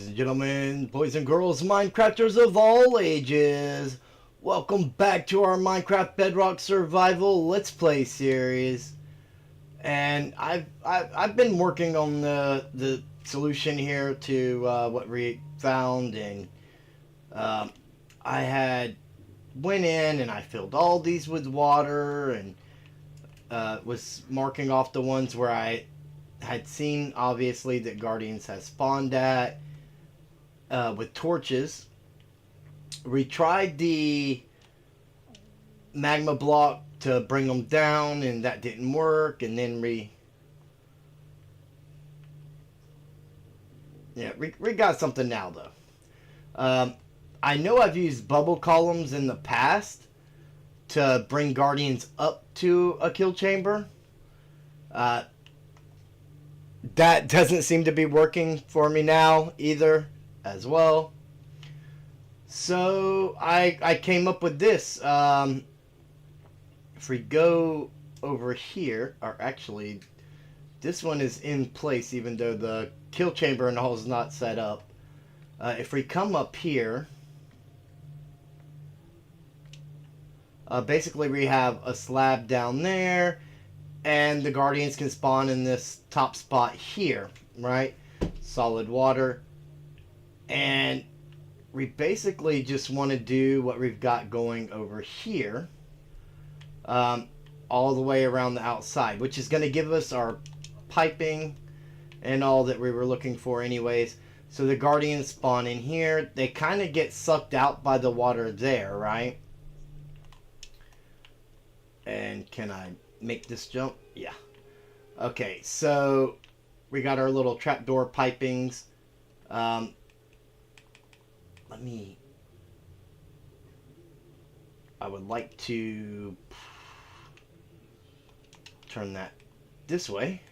Ladies and gentlemen, boys and girls, Minecrafters of all ages, welcome back to our Minecraft Bedrock Survival Let's Play series. And I've been working on the solution here to what we found, and I had went in and I filled all these with water and was marking off the ones where I had seen obviously that Guardians has spawned at with torches. We tried the magma block to bring them down and that didn't work, and then we got something now though. I know I've used bubble columns in the past to bring Guardians up to a kill chamber. That doesn't seem to be working for me now either as well. So I came up with this. If we go over here, or actually this one is in place even though the kill chamber and all is not set up. If we come up here, basically we have a slab down there, and the Guardians can spawn in this top spot here, right? Solid water. And we basically just want to do what we've got going over here, all the way around the outside, which is going to give us our piping and all that we were looking for anyways. So the Guardians spawn in here. They kind of get sucked out by the water there, right? And can I make this jump? Yeah. Okay, so we got our little trapdoor pipings. Let me... I would like to turn that this way.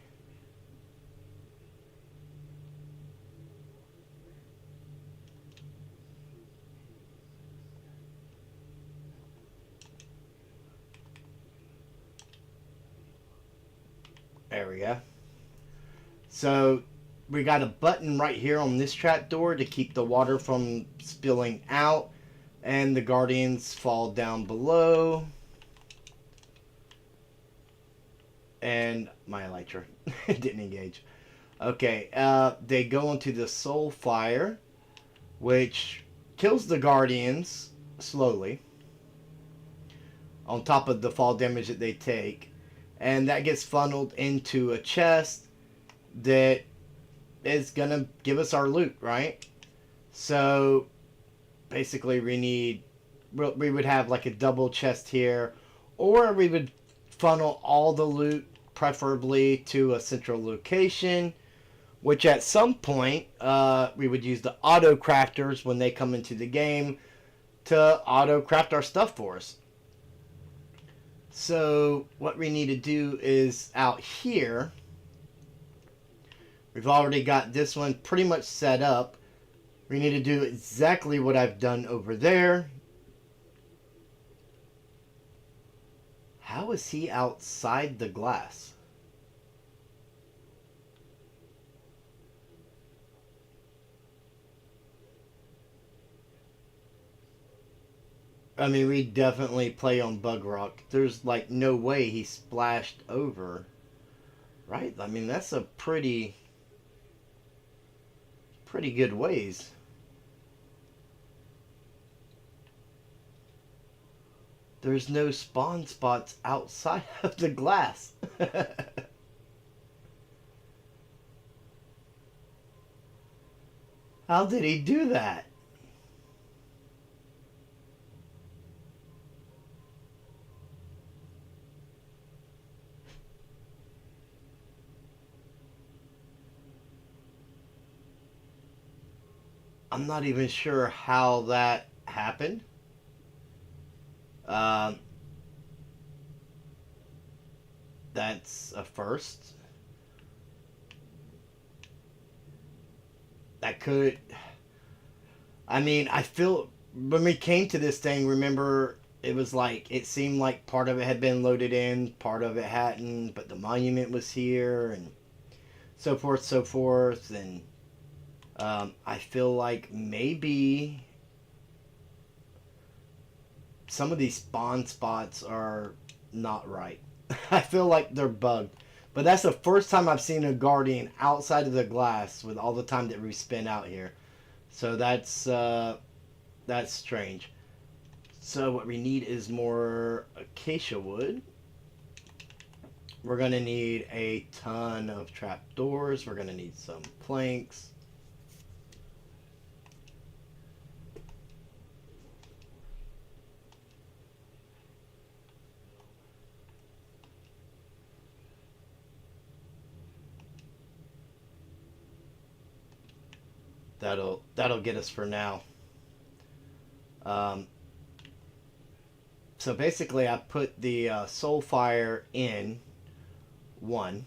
There we go. So we got a button right here on this trapdoor to keep the water from spilling out, and the Guardians fall down below. And my elytra didn't engage. Okay, they go into the soul fire, which kills the Guardians slowly on top of the fall damage that they take. And that gets funneled into a chest that is going to give us our loot, right? So basically we would have like a double chest here, or we would funnel all the loot preferably to a central location, which at some point we would use the auto crafters when they come into the game to auto craft our stuff for us. So what we need to do is out here, we've already got this one pretty much set up. We need to do exactly what I've done over there. How is he outside the glass? I mean, we definitely play on Bug Rock. There's like no way he splashed over, right? I mean, that's a pretty good ways. There's no spawn spots outside of the glass. How did he do that? I'm not even sure how that happened. That's a first. That could... I mean, I feel... When we came to this thing, remember, it was like... It seemed like part of it had been loaded in, part of it hadn't, but the monument was here, and so forth, and... I feel like maybe some of these spawn spots are not right. I feel like they're bugged. But that's the first time I've seen a Guardian outside of the glass with all the time that we spent out here. So that's strange. So what we need is more acacia wood. We're going to need a ton of trapdoors. We're going to need some planks. That'll get us for now. Um, so basically, I put the soul fire in one.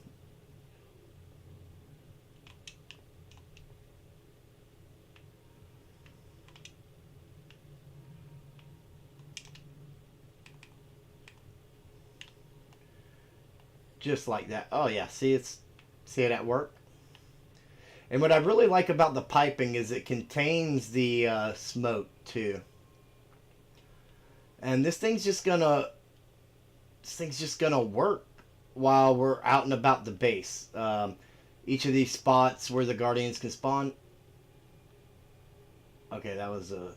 Just like that. Oh yeah, see it at work. And what I really like about the piping is it contains the smoke too. And this thing's just gonna work while we're out and about the base. Each of these spots where the Guardians can spawn. Okay, that was a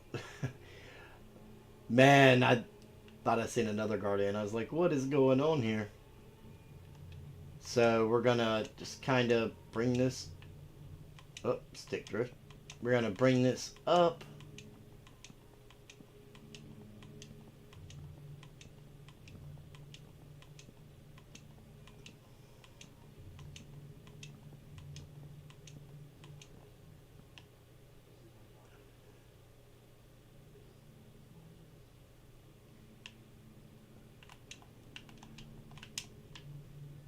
man. I thought I seen another Guardian. I was like, what is going on here? So we're gonna just kind of bring this. Oh, stick drift. We're gonna bring this up.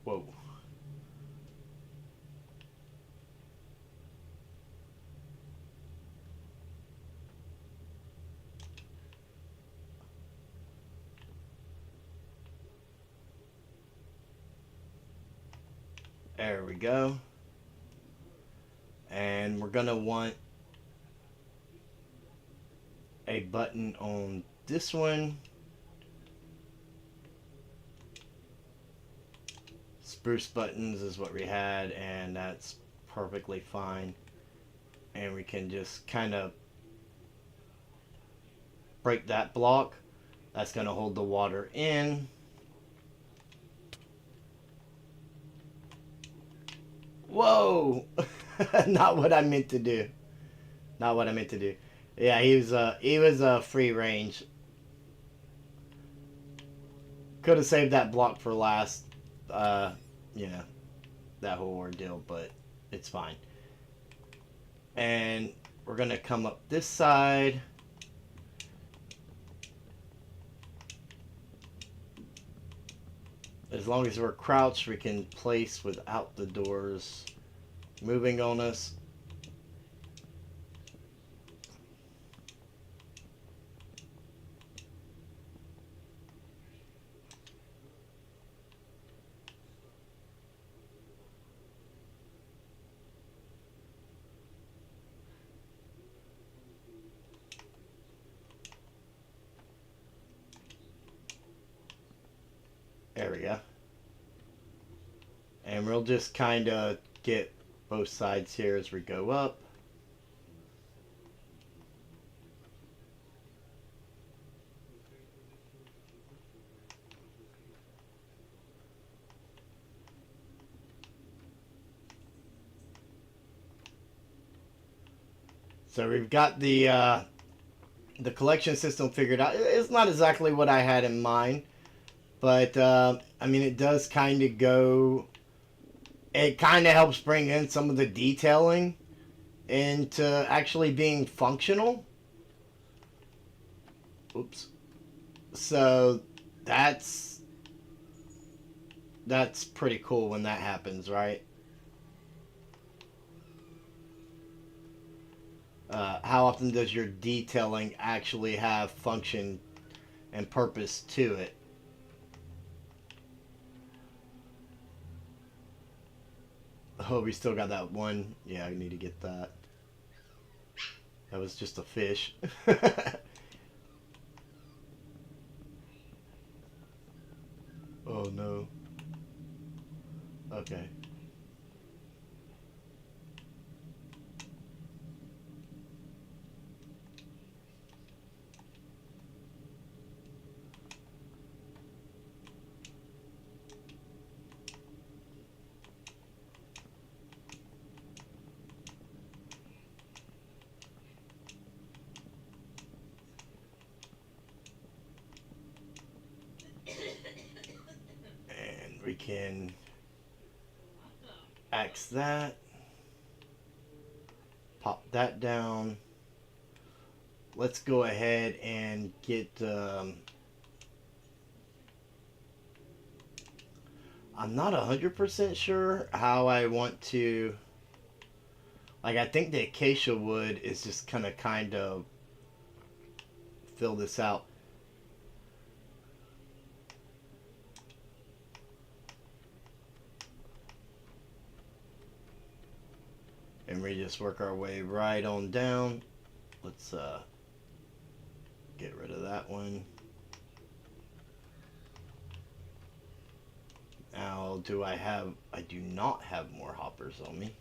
Whoa. There we go. And we're gonna want a button on this one. Spruce buttons is what we had, and that's perfectly fine. And we can just kind of break that block. That's going to hold the water in. Whoa! Not what I meant to do. Not what I meant to do. Yeah, he was free range. Could have saved that block for last. You know, that whole ordeal, but it's fine. And we're gonna come up this side. As long as we're crouched, we can place without the doors moving on us. There we go. And we'll just kind of get both sides here as we go up. So we've got the collection system figured out. It's not exactly what I had in mind, but I mean, it does kind of go. It kind of helps bring in some of the detailing into actually being functional. Oops. So that's pretty cool when that happens, right? How often does your detailing actually have function and purpose to it? Oh, we still got that one. Yeah, I need to get that. That was just a fish. Oh no. Okay. And we can axe that. Pop that down. Let's go ahead and get I'm not 100% sure how I want to, like, I think the acacia wood is just gonna kind of fill this out. And we just work our way right on down. Let's get rid of that one. Now, do I have, I do not have more hoppers on me.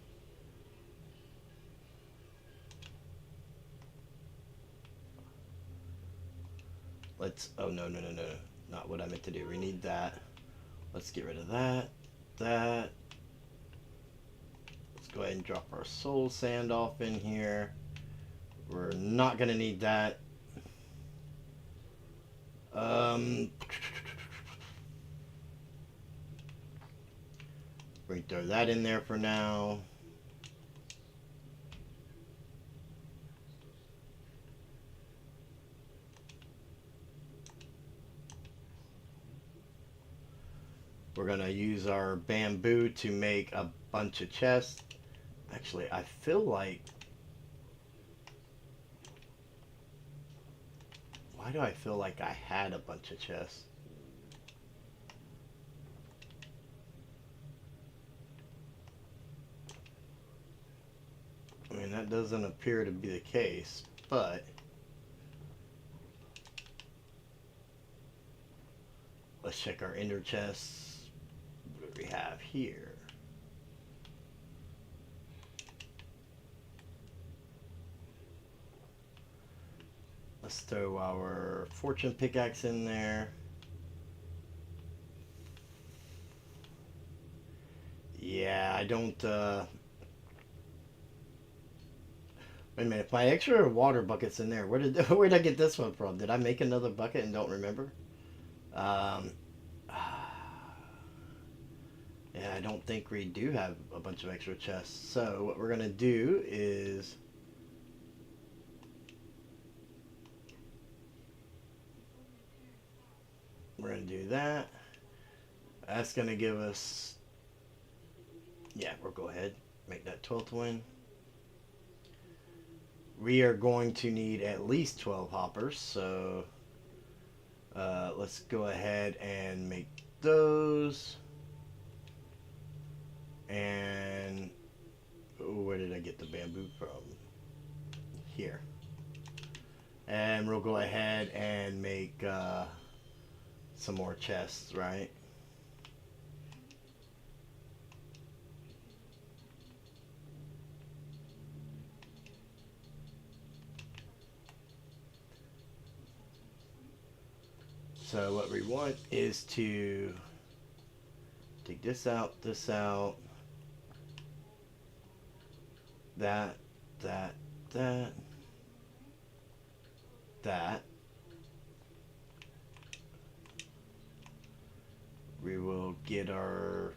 Let's, oh no, no, no, no, not what I meant to do. We need that. Let's get rid of that, that. Let's go ahead and drop our soul sand off in here. We're not gonna need that. We throw that in there for now. We're gonna use our bamboo to make a bunch of chests. Actually, I feel like, why do I feel like I had a bunch of chests? I mean, that doesn't appear to be the case, but let's check our ender chests. What do we have here? Let's throw our fortune pickaxe in there. Yeah, I don't, wait a minute, my extra water bucket's in there. Where did I get this one from? Did I make another bucket and don't remember? Um, yeah, I don't think we do have a bunch of extra chests. So what we're gonna do is we're gonna do that. That's gonna give us, yeah, we'll go ahead, make that 12th one. We are going to need at least 12 hoppers, so let's go ahead and make those. And where did I get the bamboo from? Here. And we'll go ahead and make some more chests, right? So what we want is to take this out, that, that, that. We will get our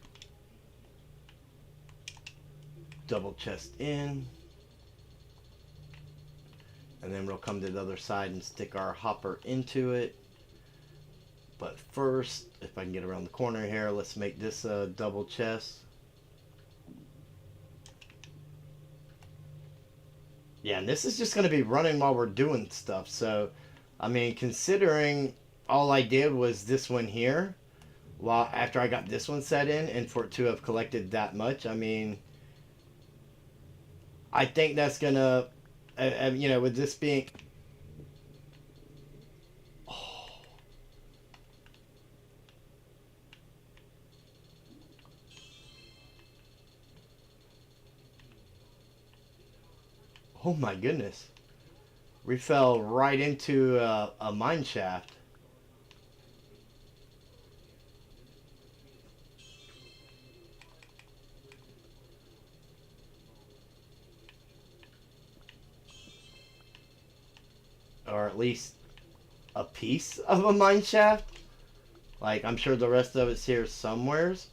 double chest in. And then we'll come to the other side and stick our hopper into it. But first, if I can get around the corner here, let's make this a double chest. Yeah, and this is just going to be running while we're doing stuff. So, I mean, considering all I did was this one here, while after I got this one set in, and for it to have collected that much, I mean, I think that's going to You know, with this being. Oh my goodness. We fell right into a mine shaft. Or at least a piece of a mine shaft. Like, I'm sure the rest of it's here somewheres.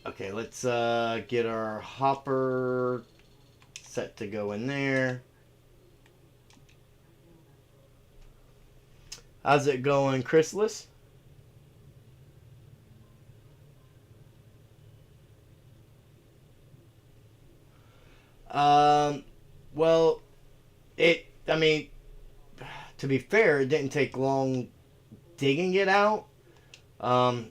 Okay, let's get our hopper set to go in there. How's it going, Chrysalis? Um, well, I mean, to be fair, it didn't take long digging it out. Um,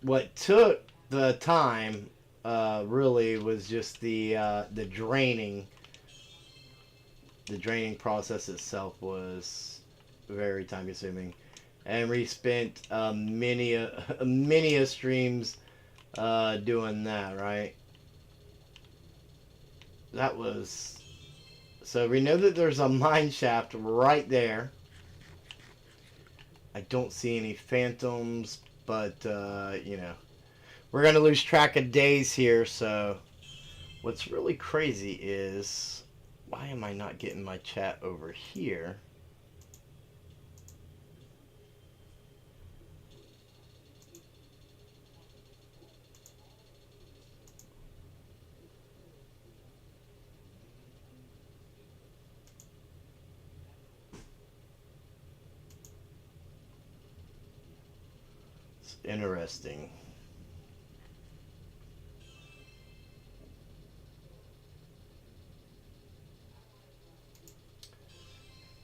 what took the time, really was just the draining. The draining process itself was very time consuming, and we spent many a many a streams doing that. Right, that was. So we know that there's a mine shaft right there. I don't see any phantoms, but you know, we're gonna lose track of days here. So what's really crazy is, why am I not getting my chat over here? It's interesting.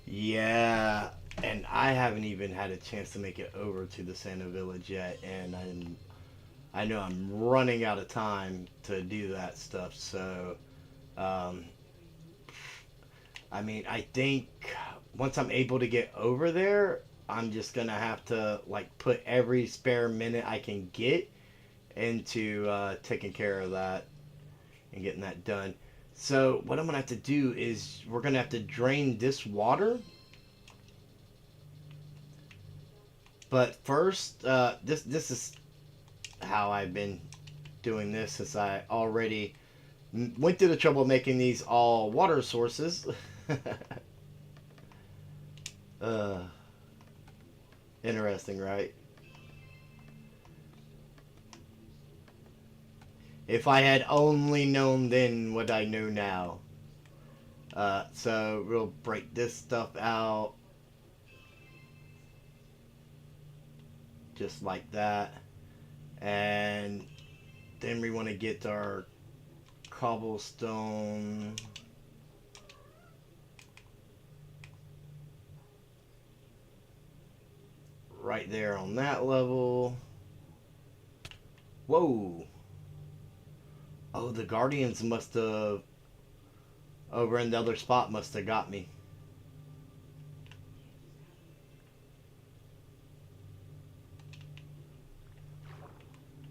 Yeah, and I haven't even had a chance to make it over to the Santa Village yet, and I know I'm running out of time to do that stuff. So, um, I mean, I think once I'm able to get over there, I'm just gonna have to like put every spare minute I can get into taking care of that and getting that done. So what I'm gonna have to do is we're gonna have to drain this water. But first, this is how I've been doing this since I already went through the trouble of making these all water sources. uh, Interesting, right? If I had only known then what I know now. So we'll break this stuff out just like that. And then we want to get our cobblestone right there on that level. Whoa. Oh, the Guardians must have, over in the other spot, must have got me.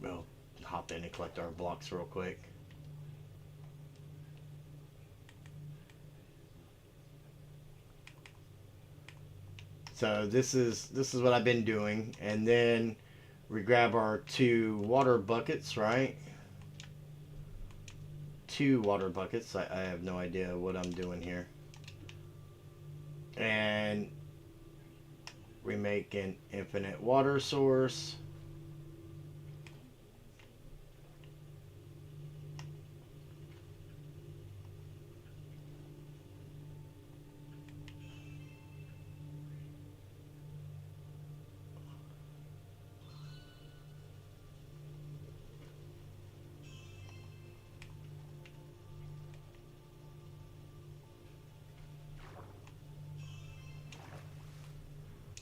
We'll hop in and collect our blocks real quick. So this is what I've been doing, and then we grab our 2 water buckets, right? 2 water buckets. I have no idea what I'm doing here. And we make an infinite water source.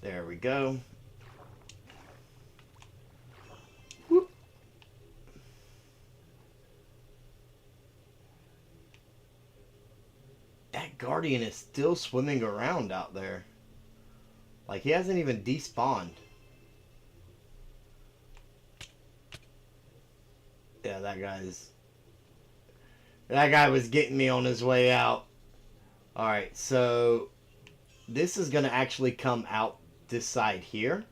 There we go. Whoop. That Guardian is still swimming around out there. Like, he hasn't even despawned. Yeah, that guy was getting me on his way out. Alright, so this is going to actually come out this side here.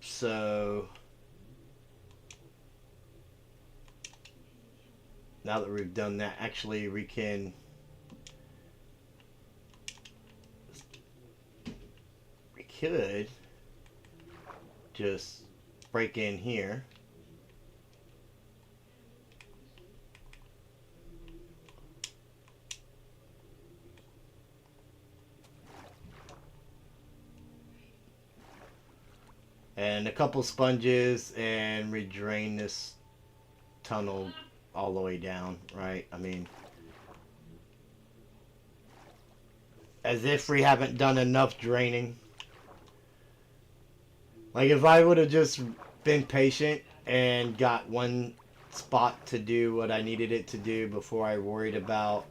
So now that we've done that, actually we could just break in here. And a couple sponges and redrain this tunnel all the way down, right? I mean, as if we haven't done enough draining. Like, if I would have just been patient and got one spot to do what I needed it to do before I worried about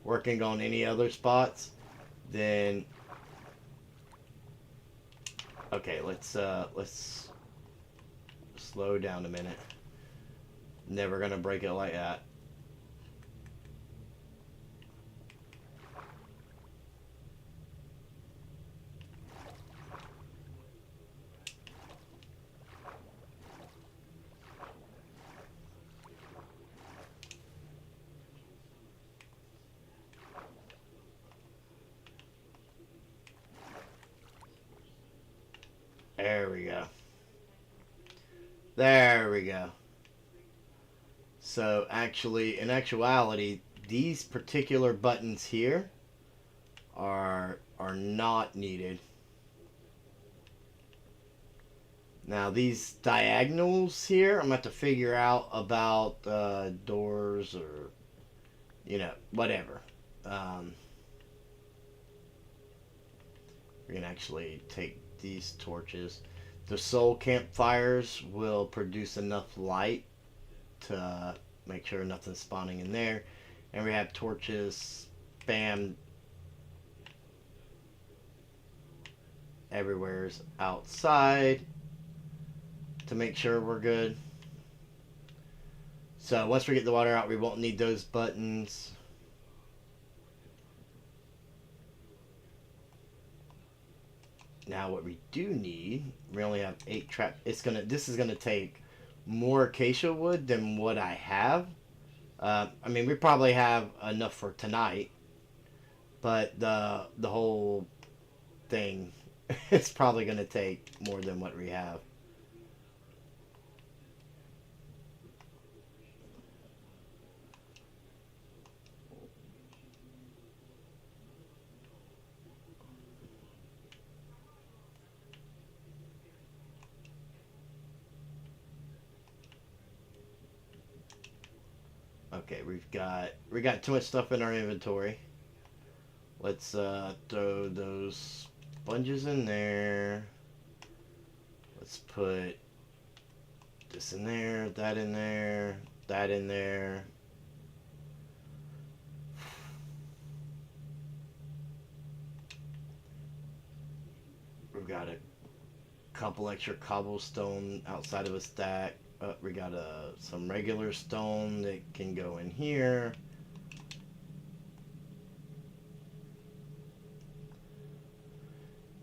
working on any other spots, then okay, let's slow down a minute. Never gonna break it like that. There we go. There we go. So actually, in actuality, these particular buttons here are not needed. Now these diagonals here, I'm going to have to figure out about doors or, you know, whatever. We can actually take these torches. The soul campfires will produce enough light to make sure nothing's spawning in there. And we have torches spammed everywhere's outside to make sure we're good. So once we get the water out, we won't need those buttons. Now what we do need, we only have 8 trap. This is gonna take more acacia wood than what I have. I mean, we probably have enough for tonight, but the whole thing is probably gonna take more than what we have. Okay, we got too much stuff in our inventory. Let's throw those sponges in there. Let's put this in there, that in there, that in there. We've got a couple extra cobblestone outside of a stack. We got some regular stone that can go in here.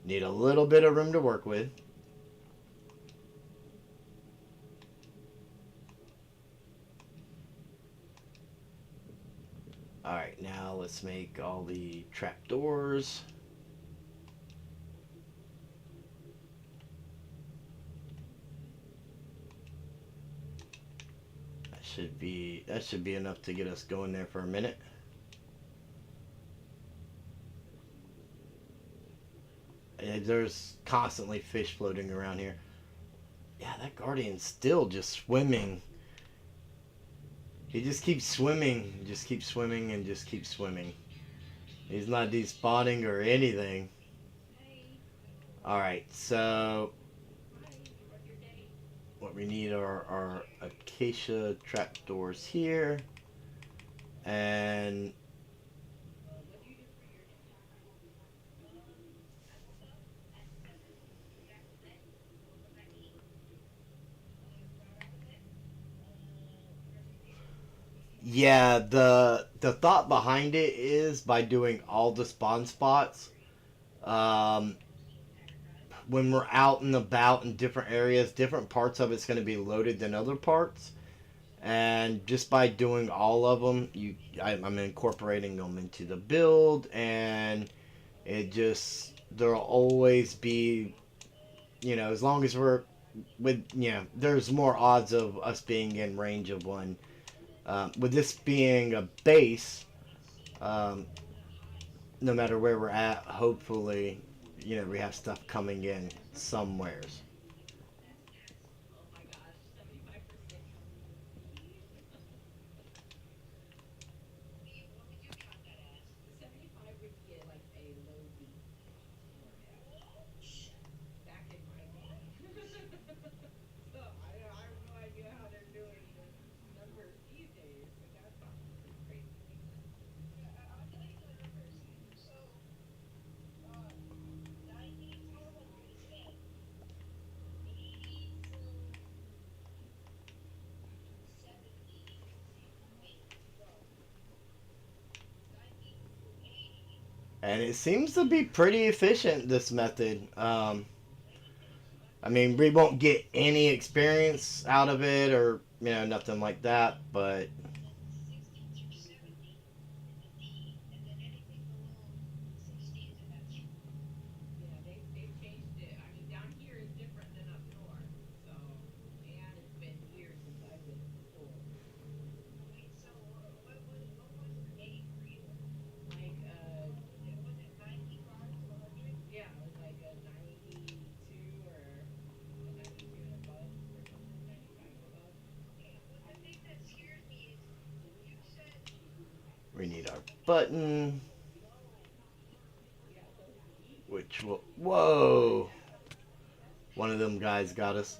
Need a little bit of room to work with. Alright, now let's make all the trapdoors. That should be enough to get us going there for a minute. There's constantly fish floating around here. Yeah, that Guardian's still just swimming. He just keeps swimming, just keeps swimming, and just keeps swimming. He's not despawning or anything. Alright, so what we need are our acacia trapdoors here. And yeah, the thought behind it is by doing all the spawn spots, um, when we're out and about in different areas, different parts of it's going to be loaded than other parts. And just by doing all of them, I'm incorporating them into the build, and it just there'll always be, as long as we're with, there's more odds of us being in range of one. With this being a base, um, no matter where we're at, hopefully, we have stuff coming in somewheres. And it seems to be pretty efficient, this method. I mean, we won't get any experience out of it, or nothing like that, but we need our button, which will. Whoa! One of them guys got us.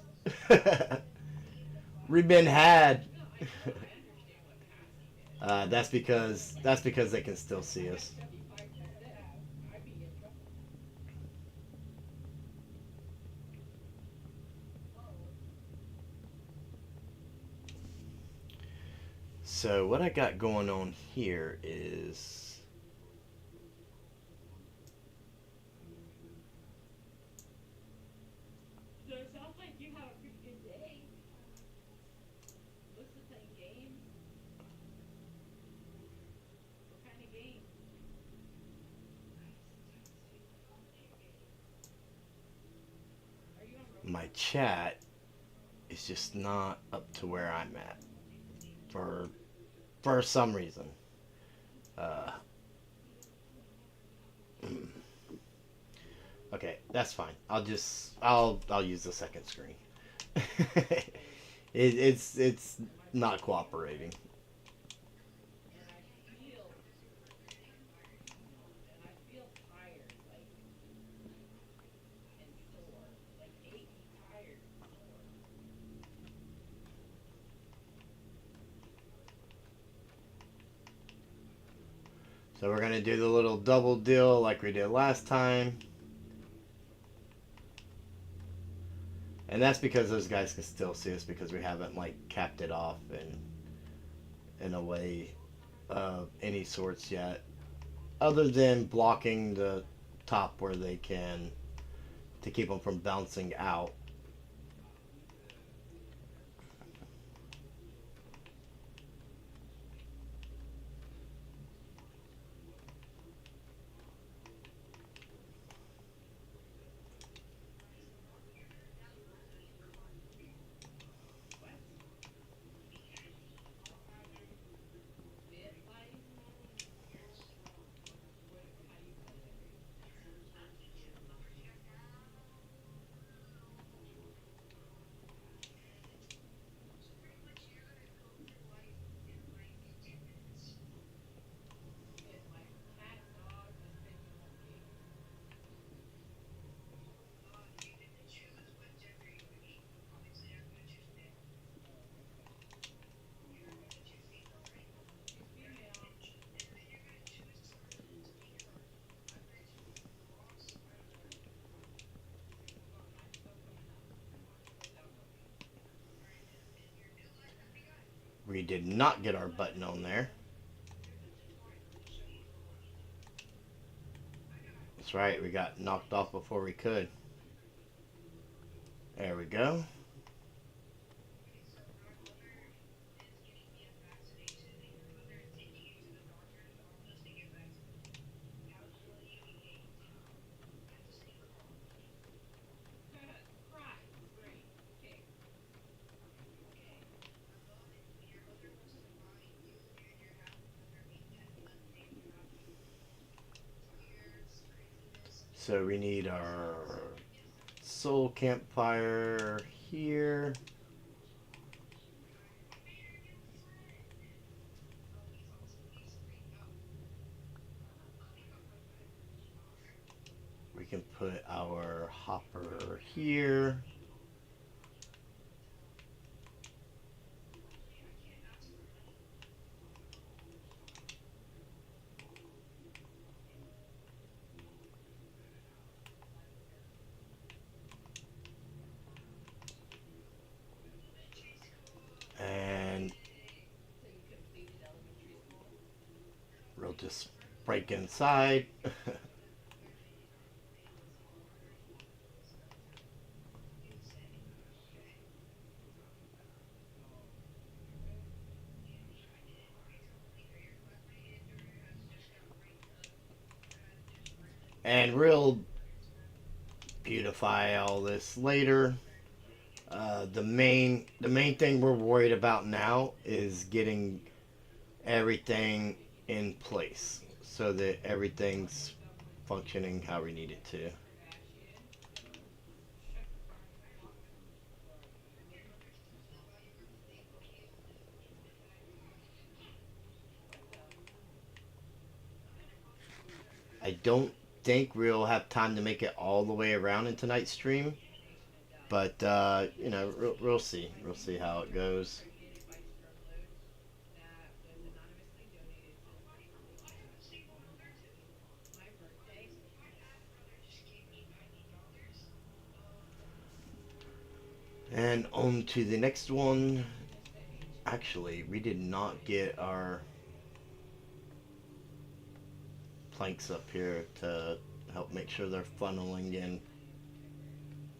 We've been had. That's because they can still see us. So what I got going on here is my chat is just not up to where I'm at for some reason. Uh, okay, that's fine. I'll use the second screen. It's not cooperating. So we're gonna do the little double deal like we did last time. And that's because those guys can still see us because we haven't like capped it off in a way of any sorts yet. Other than blocking the top where they can to keep them from bouncing out. We did not get our button on there. That's right, we got knocked off before we could. There we go. So we need our soul campfire here. We can put our hopper here. And we'll just break inside. And we'll beautify all this later. The main thing we're worried about now is getting everything in place so that everything's functioning how we need it to. I don't think we'll have time to make it all the way around in tonight's stream, but we'll see. We'll see how it goes. And on to the next one. Actually, we did not get our planks up here to help make sure they're funneling in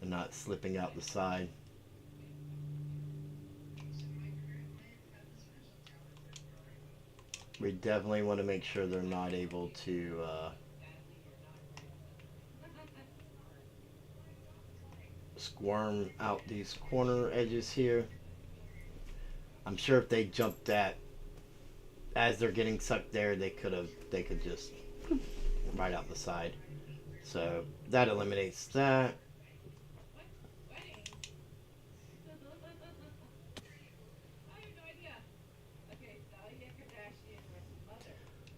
and not slipping out the side. We definitely want to make sure they're not able to squirm out these corner edges here. I'm sure if they jumped that as they're getting sucked there, they could just right out the side. So that eliminates that.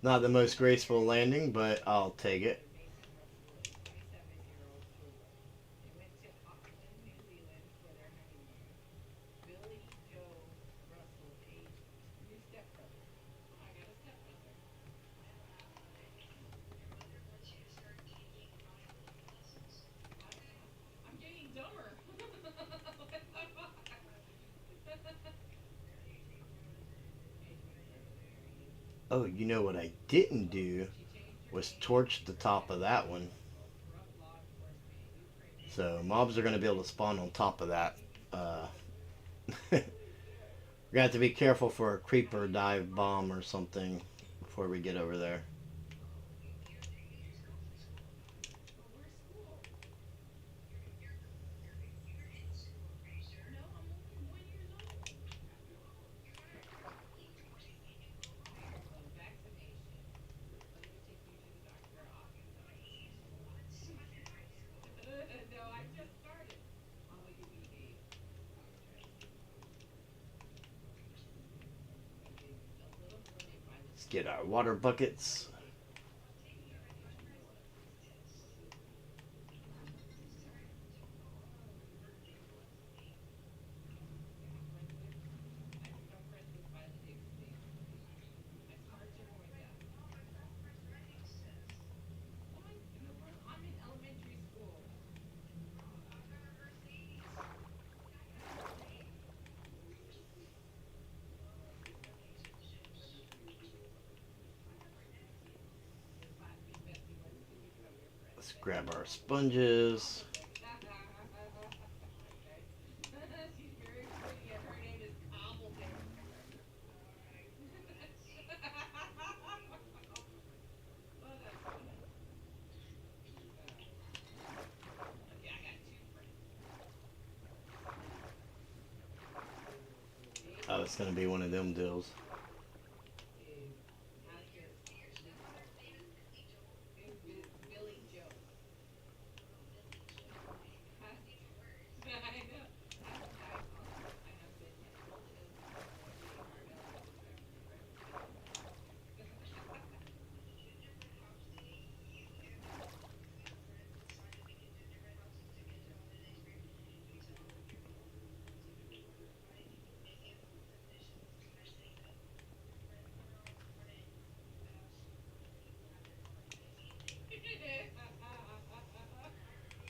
Not the most graceful landing, but I'll take it. Oh, you know what I didn't do was torch the top of that one. So mobs are going to be able to spawn on top of that. We're going to have to be careful for a creeper dive bomb or something before we get over there. Let's get our water buckets. Grab our sponges. Oh, it's gonna be one of them deals.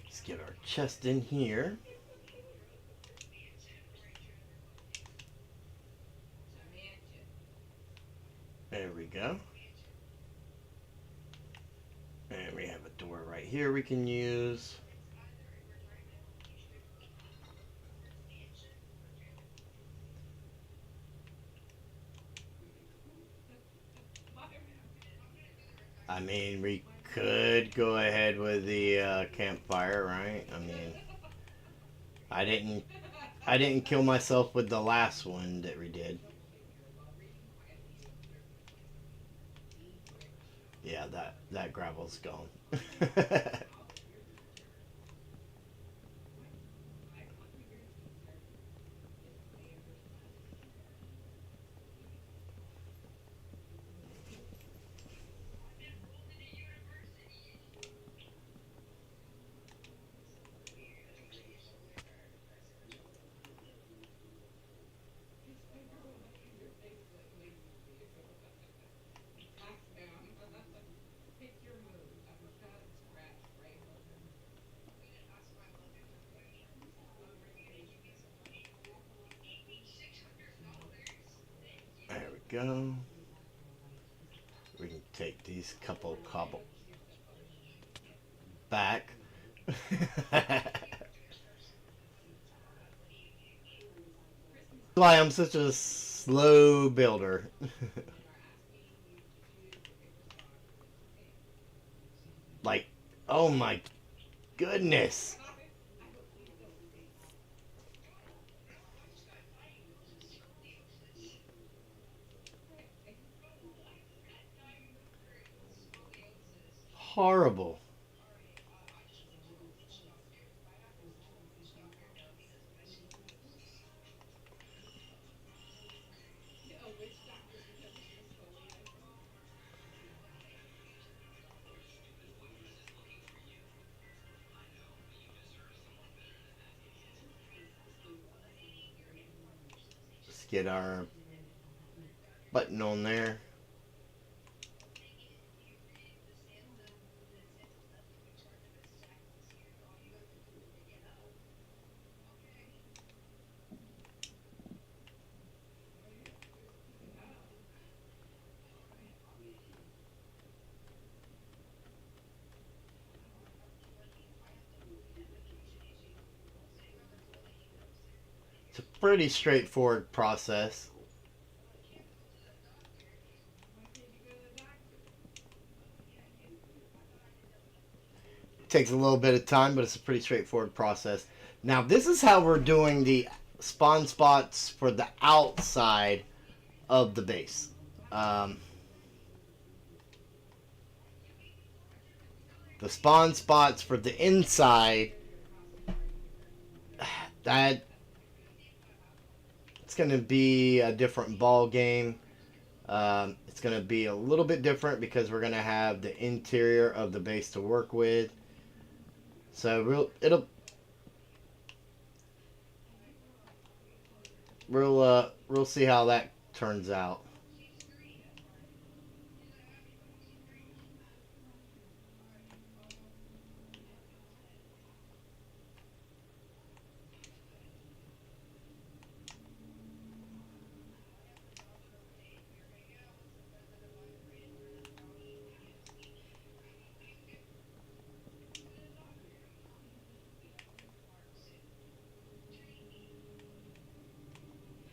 Let's get our chest in here. There we go. And we have a door right here we can use. I mean, we could go ahead with the campfire, right? I mean, I didn't, I didn't kill myself with the last one that we did. Yeah, that gravel's gone. There we go. We can take these couple cobble back. Why I'm such a slow builder. Like, oh my goodness. Horrible. Let's get our button on there. It's a pretty straightforward process. It takes a little bit of time, but it's a pretty straightforward process. Now, this is how we're doing the spawn spots for the outside of the base. Um, the spawn spots for the inside, that it's going to be a different ball game. It's going to be a little bit different because we're going to have the interior of the base to work with. So we'll see how that turns out.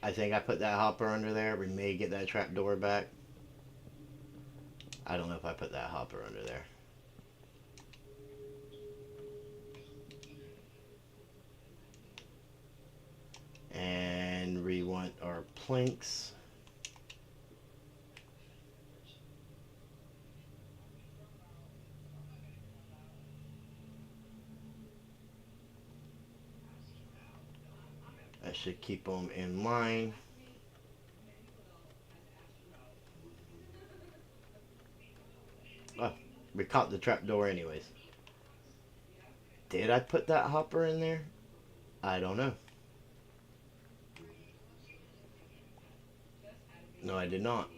I think I put that hopper under there. We may get that trap door back. I don't know if I put that hopper under there. And we want our planks. That should keep them in line. Oh, we caught the trapdoor anyways. Did I put that hopper in there? I don't know. No, I did not.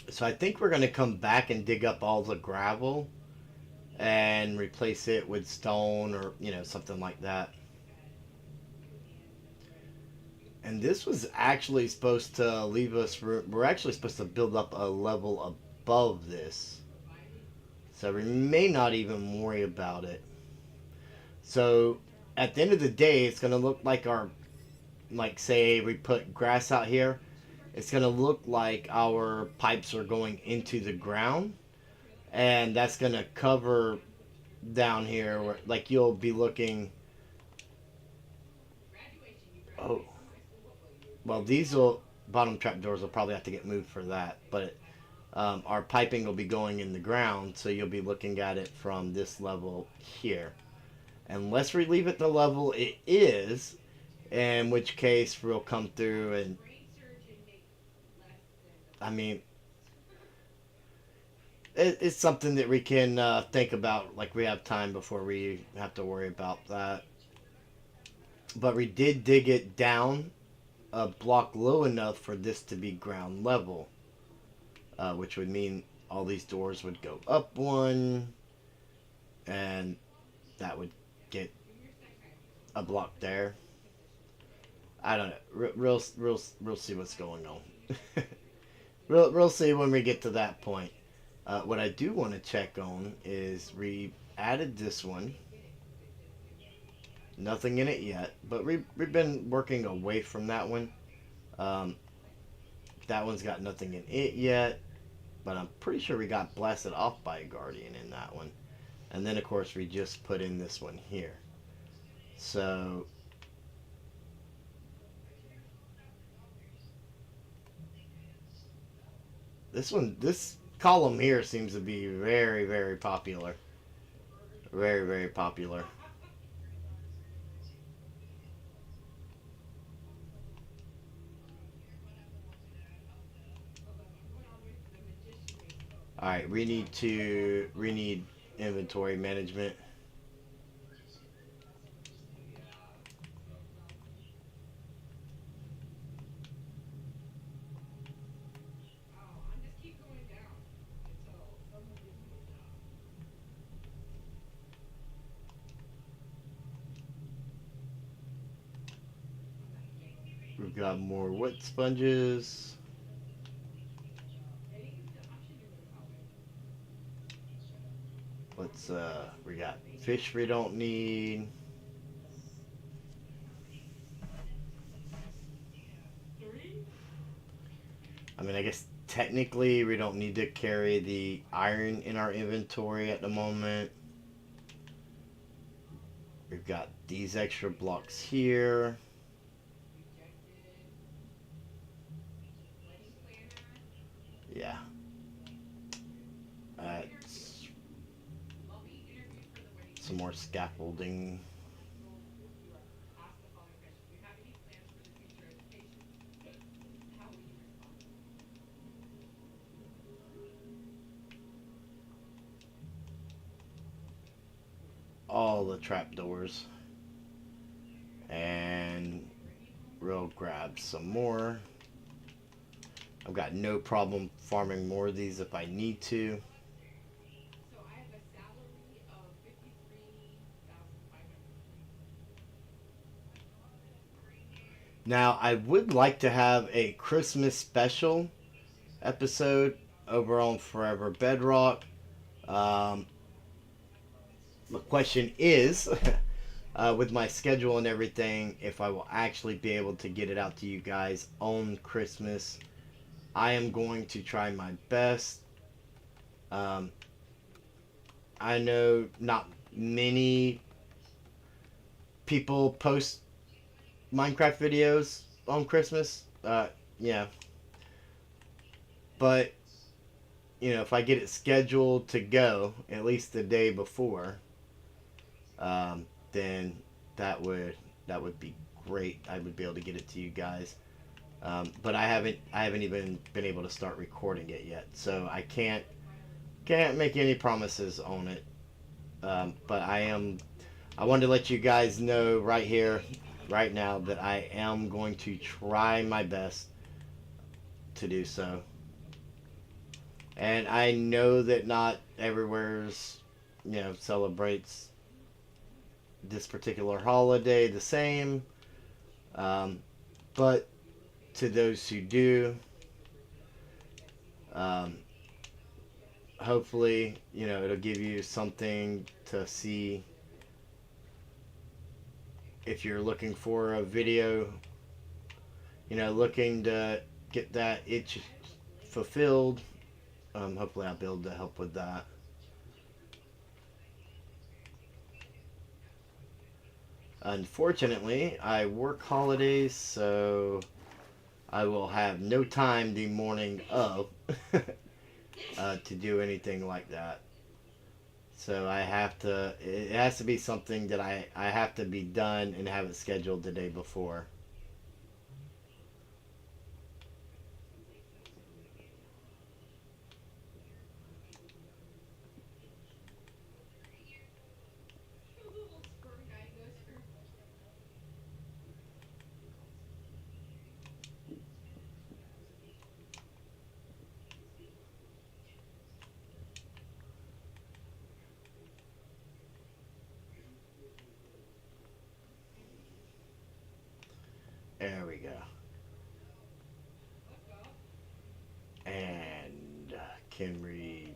So I think we're going to come back and dig up all the gravel and replace it with stone or, something like that. And this was actually supposed to leave us, we're actually supposed to build up a level above this. So we may not even worry about it. So at the end of the day, it's going to look like like say we put grass out here. It's going to look like our pipes are going into the ground. And that's going to cover down here where, like, you'll be looking. Oh, well, bottom trap doors will probably have to get moved for that, but our piping will be going in the ground, so you'll be looking at it from this level here, unless we leave it the level it is, in which case we'll come through and, I mean, it's something that we can think about, like we have time before we have to worry about that. But we did dig it down a block low enough for this to be ground level, which would mean all these doors would go up one, and that would get a block there. I don't know. We'll see what's going on. we'll see when we get to that point. What I do want to check on is we added this one. Nothing in it yet, but we've been working away from that one. Um, that one's got nothing in it yet, but I'm pretty sure we got blasted off by a guardian in that one. And then, of course, we just put in this one here. So this column here seems to be very, very popular. Very, very popular. All right, we need inventory management. We've got more wet sponges. We got fish we don't need. I mean, I guess technically we don't need to carry the iron in our inventory at the moment. We've got these extra blocks here. Yeah. Some more scaffolding. All the trapdoors. And we'll grab some more. I've got no problem farming more of these if I need to. Now, I would like to have a Christmas special episode over on Forever Bedrock. Um, the question is, with my schedule and everything, if I will actually be able to get it out to you guys on Christmas. I am going to try my best. Um, I know not many people post Minecraft videos on Christmas. Yeah, but if I get it scheduled to go at least the day before, then that would that would be great. I would be able to get it to you guys. But I haven't even been able to start recording it yet, so I can't make any promises on it. But I wanted to let you guys know right here, right now, that I am going to try my best to do so. And I know that not everywhere's, celebrates this particular holiday the same. Um, but to those who do, um, hopefully, it'll give you something to see if you're looking for a video, looking to get that itch fulfilled. Hopefully, I'll be able to help with that. Unfortunately, I work holidays, so I will have no time the morning of to do anything like that. So I have to. It has to be something that I have to be done and have it scheduled the day before. There we go. And can we?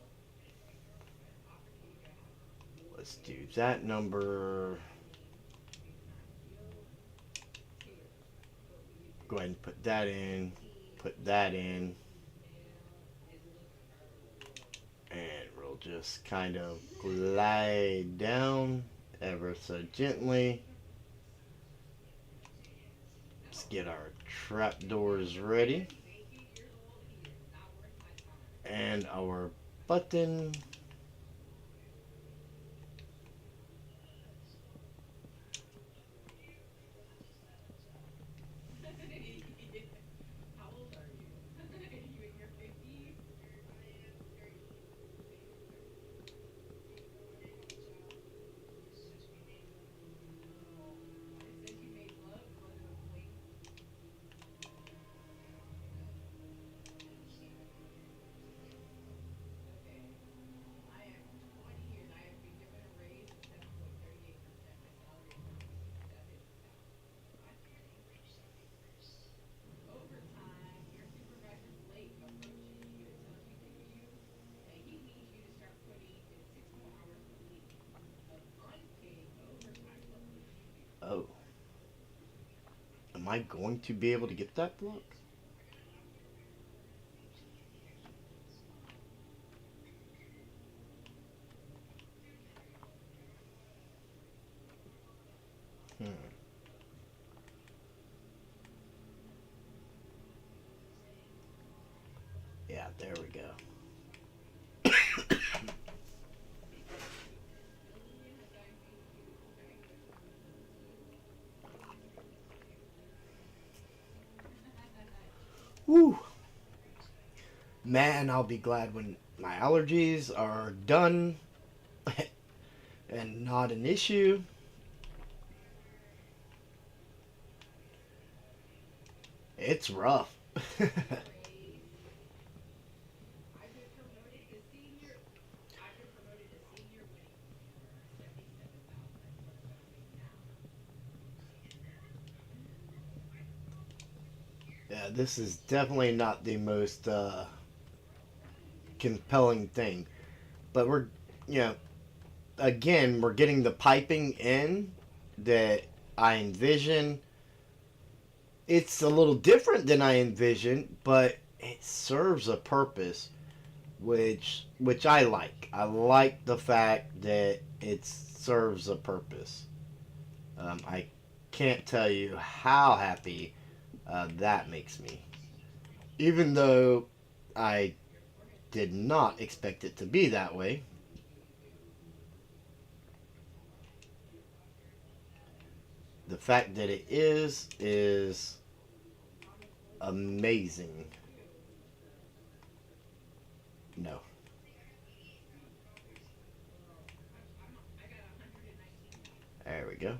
Let's do that number. Go ahead and put that in. Put that in. And we'll just kind of glide down ever so gently. Let's get our trapdoors ready. And our button. Oh, am I going to be able to get that block? Hmm. Yeah, there we go. Woo! Man, I'll be glad when my allergies are done and not an issue. It's rough. Yeah, this is definitely not the most compelling thing. But we're, you know, again, we're getting the piping in that I envision. It's a little different than I envisioned, but it serves a purpose, which I like. I like the fact that it serves a purpose. I can't tell you how happy that makes me, even though I did not expect it to be that way. The fact that it is amazing. No. There we go.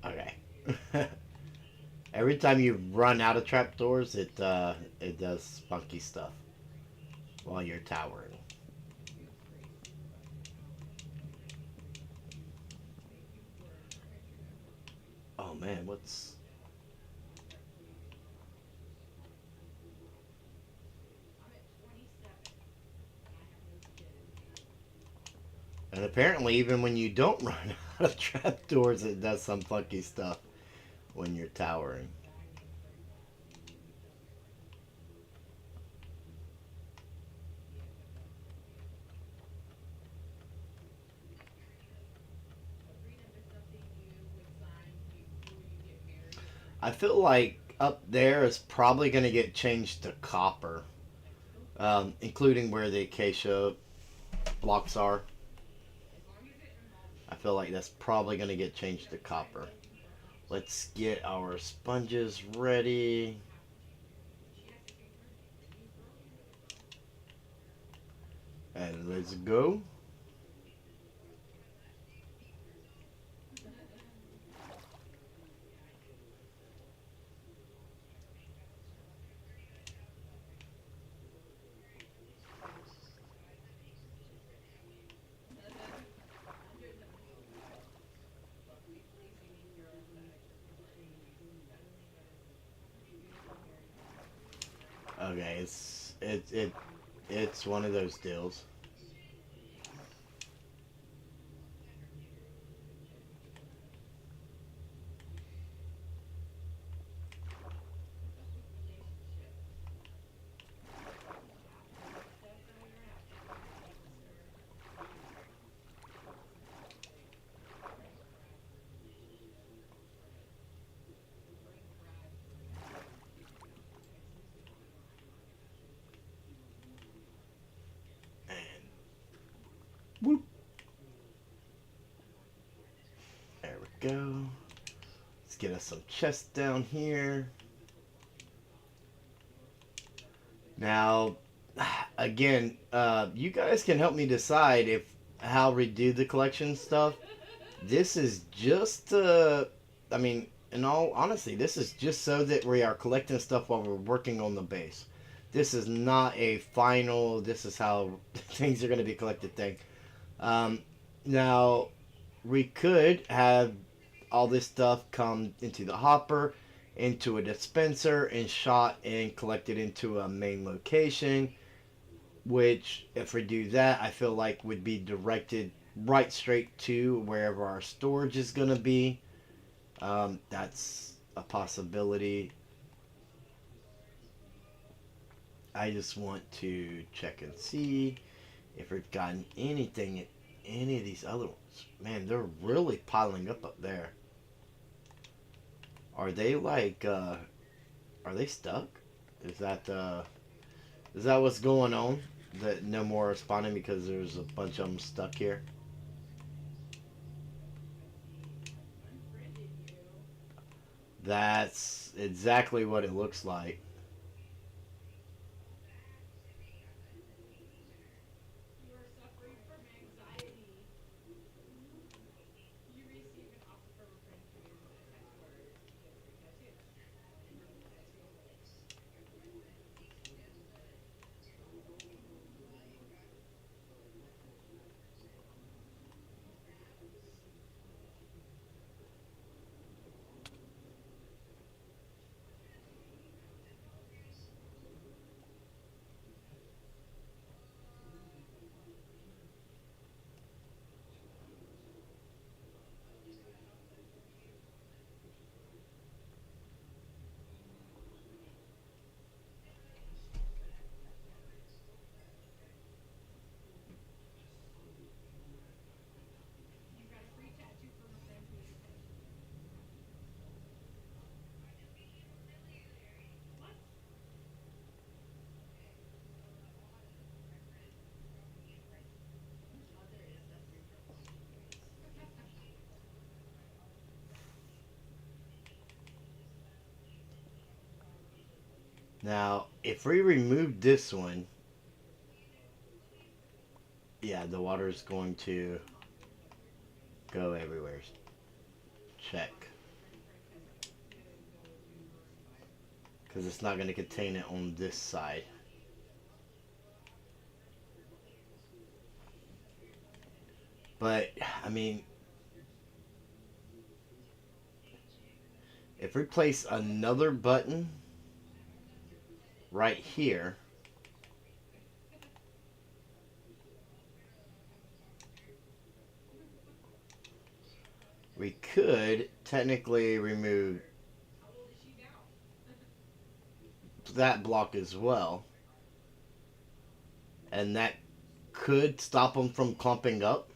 Okay. Every time you run out of trapdoors, it does funky stuff while you're towering. Oh man, what's and apparently even when you don't run out of trapdoors, it does some funky stuff when you're towering. I feel like up there is probably going to get changed to copper, including where the acacia blocks are. I feel like that's probably going to get changed to copper. Let's get our sponges ready. And let's go. Okay, it's one of those deals. And whoop, there we go. Let's get us some chests down here. Now, again, you guys can help me decide if how we do the collection stuff. This is just, I mean, in all honesty, this is just so that we are collecting stuff while we're working on the base. This is not a final, this is how things are going to be collected thing. Um, Now, we could have all this stuff come into the hopper, into a dispenser, and shot and collected into a main location. Which, if we do that, I feel like would be directed right straight to wherever our storage is going to be. That's a possibility. I just want to check and see if we've gotten anything in any of these other ones. Man, they're really piling up there. Are they like, are they stuck? Is that what's going on? That no more are spawning because there's a bunch of them stuck here? That's exactly what it looks like. Now, if we remove this one, yeah, the water is going to go everywhere. Check. Because it's not going to contain it on this side. But, I mean, if we place another button right here, we could technically remove that block as well. And that could stop them from clumping up.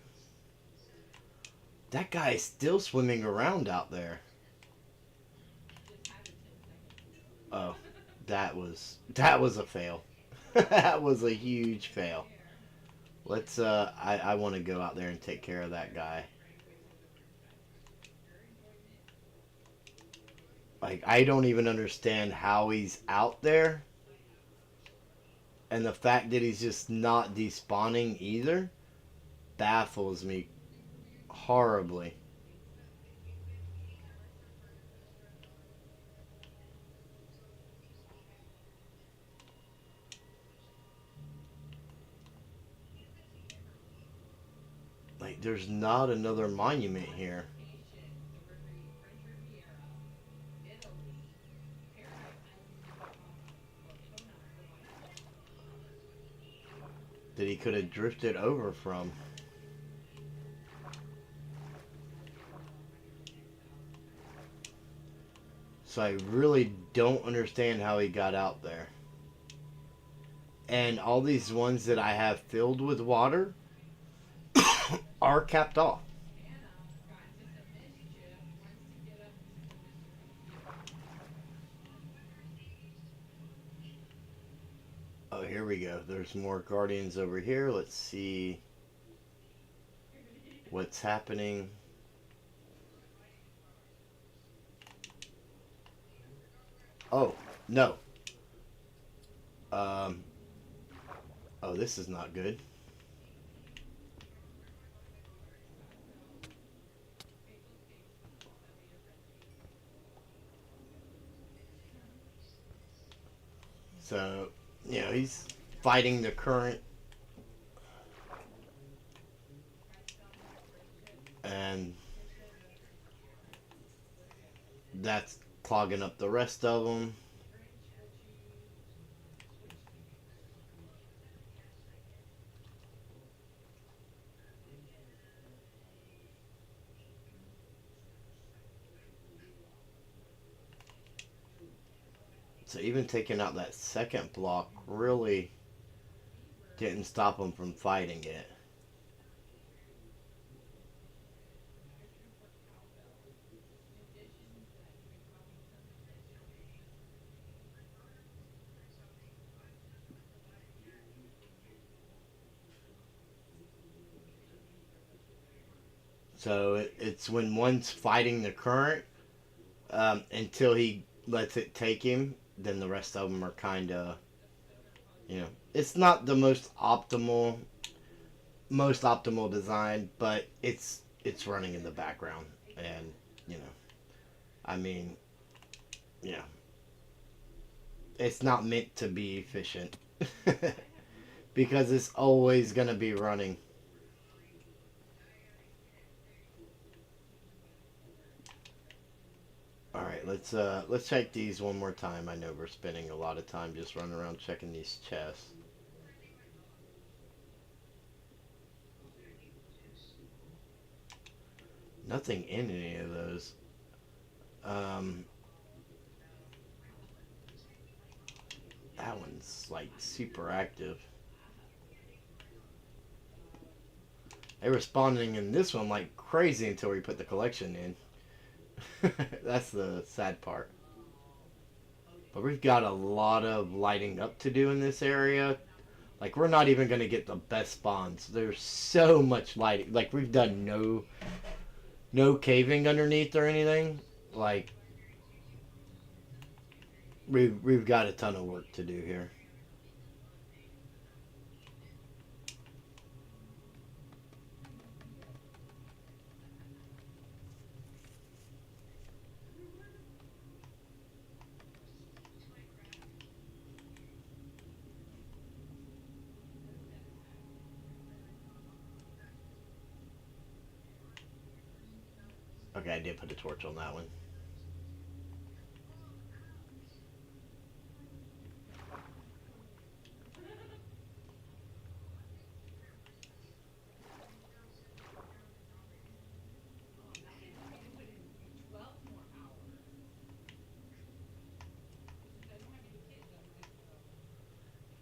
That guy is still swimming around out there. Oh, that was a fail. That was a huge fail. Let's I want to go out there and take care of that guy. Like, I don't even understand how he's out there, and the fact that he's just not despawning either baffles me horribly. Like, there's not another monument here. That he could have drifted over from. So I really don't understand how he got out there. And all these ones that I have filled with water are capped off. Oh, here we go. There's more guardians over here. Let's see what's happening. Oh, no. Um, oh, this is not good. So, he's fighting the current, and that's clogging up the rest of them. So even taking out that second block really didn't stop them from fighting it. So it's when one's fighting the current, until he lets it take him. Then the rest of them are kind of, it's not the most optimal design, but it's running in the background, and you know, I mean, yeah, it's not meant to be efficient because it's always gonna be running. All right, let's check these one more time. I know we're spending a lot of time just running around checking these chests. Nothing in any of those. Um, that one's like super active. They were spawning in this one like crazy until we put the collection in. That's the sad part. But we've got a lot of lighting up to do in this area. Like we're not even gonna get the best spawns. There's so much lighting. Like we've done no caving underneath or anything. Like we've got a ton of work to do here. Okay, I did put a torch on that one.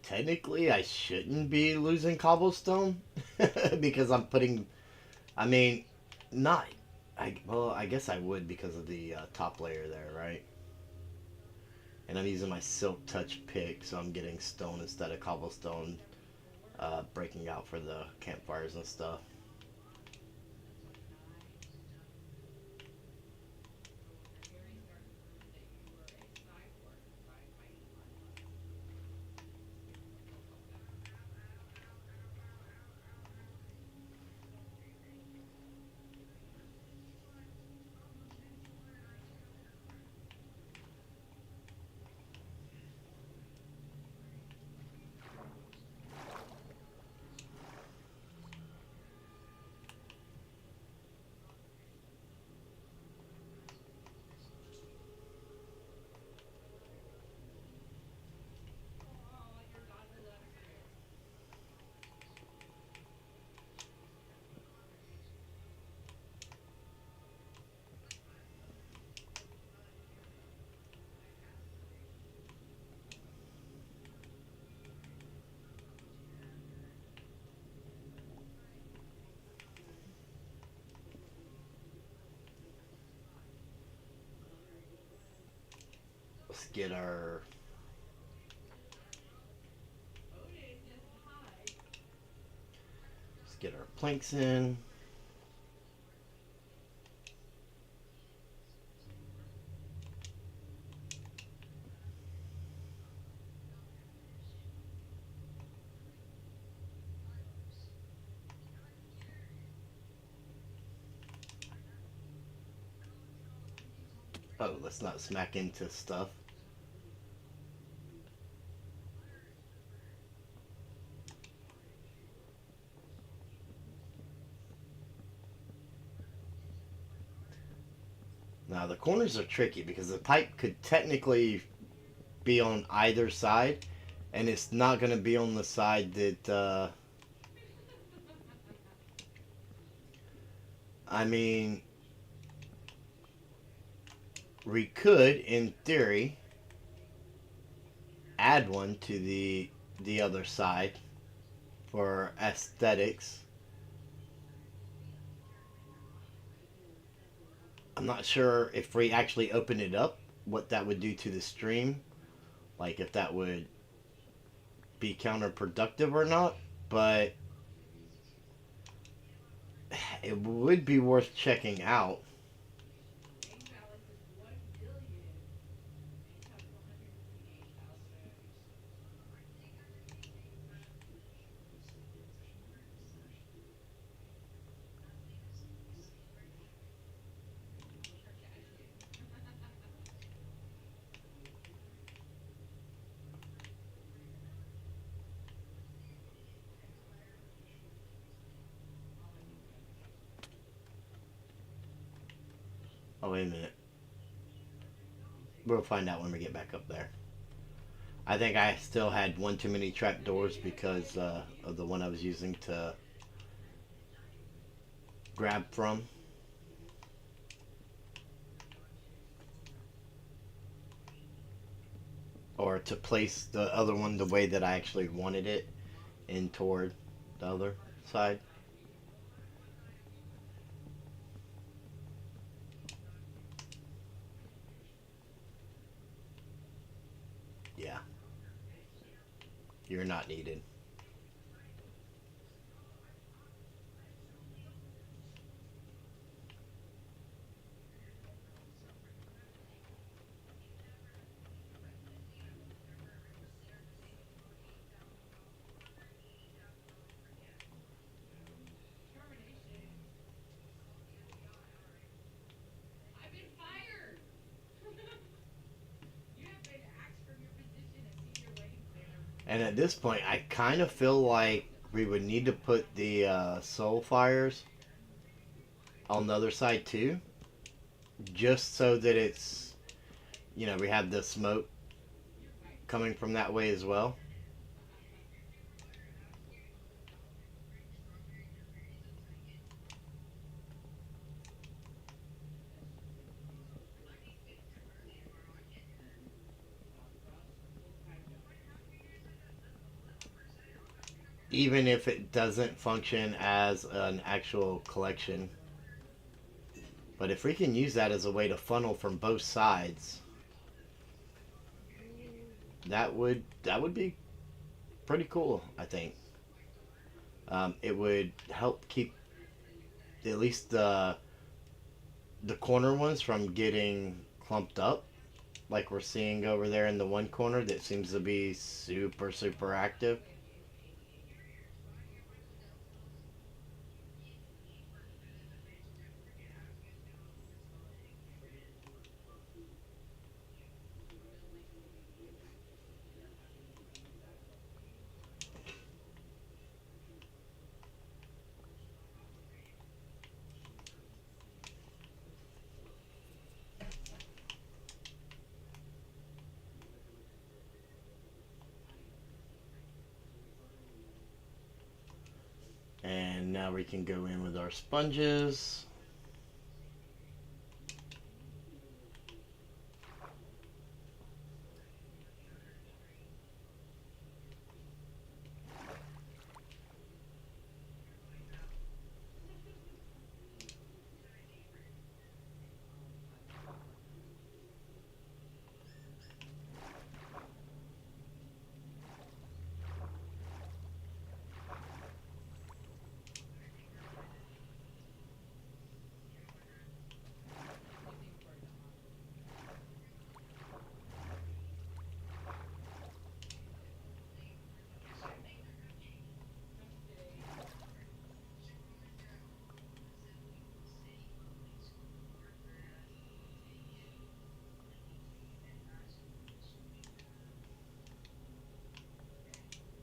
Technically, I shouldn't be losing cobblestone because I'm putting. I mean, not. I guess I would because of the top layer there, right? And I'm using my silk touch pick, so I'm getting stone instead of cobblestone, breaking out for the campfires and stuff. Let's get our planks in. Oh, let's not smack into stuff. Now the corners are tricky because the pipe could technically be on either side, and it's not going to be on the side that. I mean, we could, in theory, add one to the other side for aesthetics. I'm not sure if we actually open it up, what that would do to the stream. Like if that would be counterproductive or not, but it would be worth checking out. Oh, wait a minute. We'll find out when we get back up there. I think I still had one too many trapdoors because of the one I was using to grab from. Or to place the other one the way that I actually wanted it in toward the other side. Yeah, you're not needed. And at this point, I kind of feel like we would need to put the soul fires on the other side too, just so that it's, we have the smoke coming from that way as well. Even if it doesn't function as an actual collection. But if we can use that as a way to funnel from both sides, that would be pretty cool, I think. It would help keep at least the corner ones from getting clumped up, like we're seeing over there in the one corner that seems to be super super active. And now we can go in with our sponges.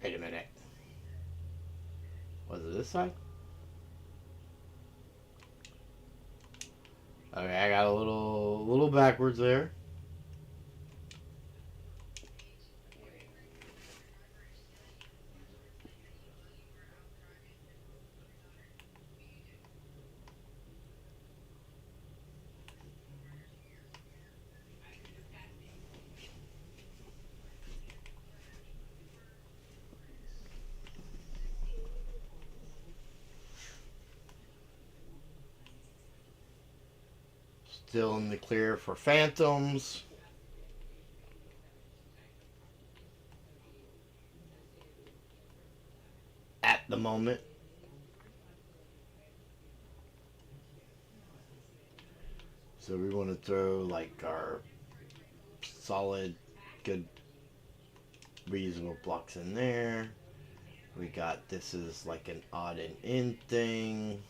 Wait a minute. Was it this side? Okay, I got a little backwards there. Still in the clear for phantoms at the moment. So we want to throw like our solid, good, reasonable blocks in there. We got this is like an odd and in thing.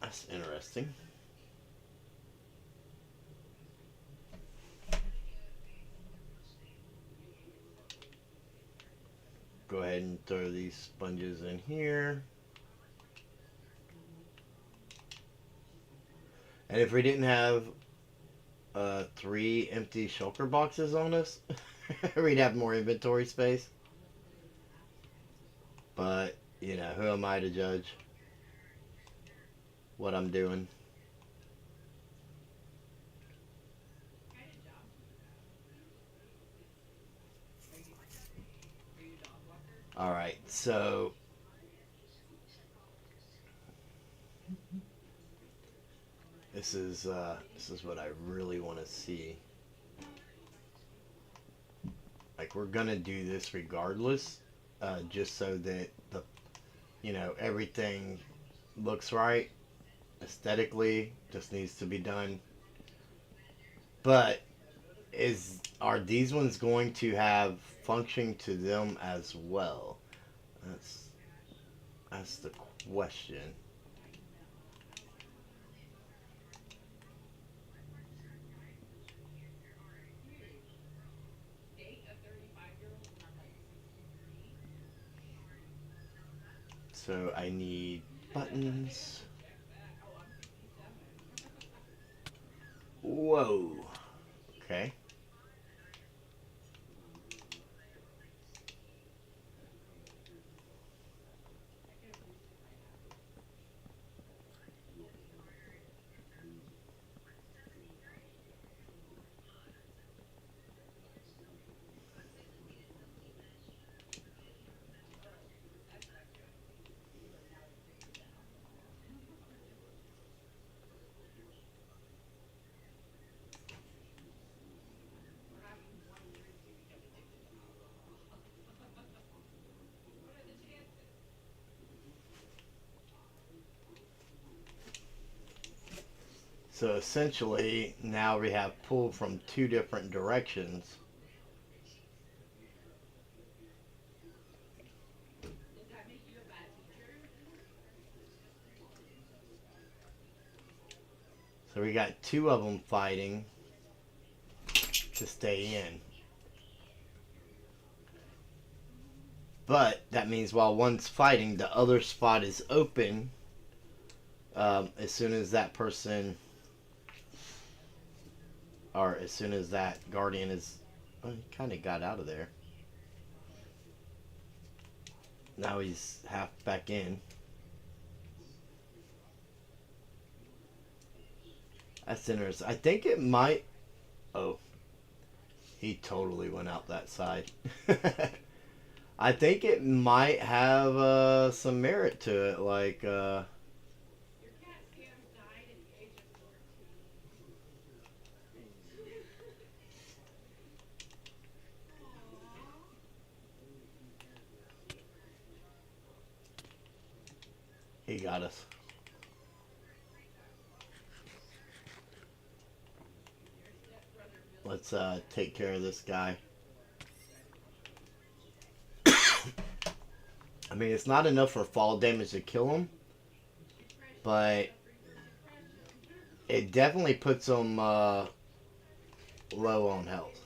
That's interesting. go ahead and throw these sponges in here. And if we didn't have 3 empty shulker boxes on us, we'd have more inventory space. But, you know, who am I to judge what I'm doing? Alright, so this is what I really want to see. Like, we're gonna do this regardless, just so that the, you know, everything looks right aesthetically. Just needs to be done. But are these ones going to have function to them as well? That's that's the question. So I need buttons. Whoa. Okay. So essentially, now we have pull from 2 different directions. So we got 2 of them fighting to stay in. But that means while one's fighting, the other spot is open. As soon as that person, or as soon as that guardian is, well, he kind of got out of there. Now he's half back in. That's interesting. I think it might. Oh, he totally went out that side. I think it might have some merit to it. Like, he got us. Let's take care of this guy. I mean, it's not enough for fall damage to kill him, but it definitely puts him low on health.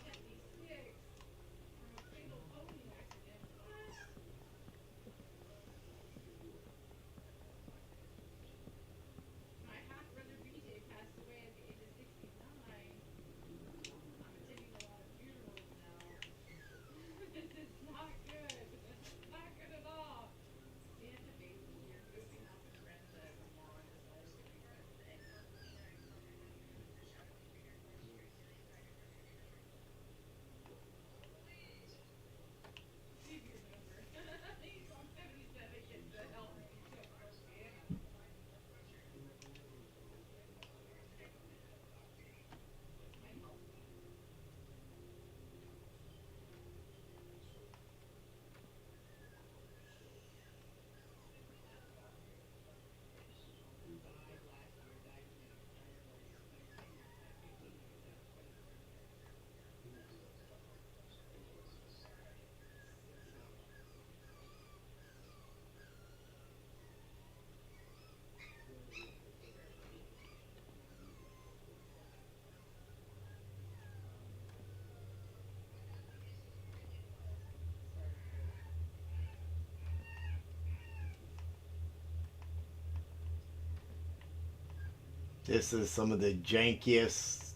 This is some of the jankiest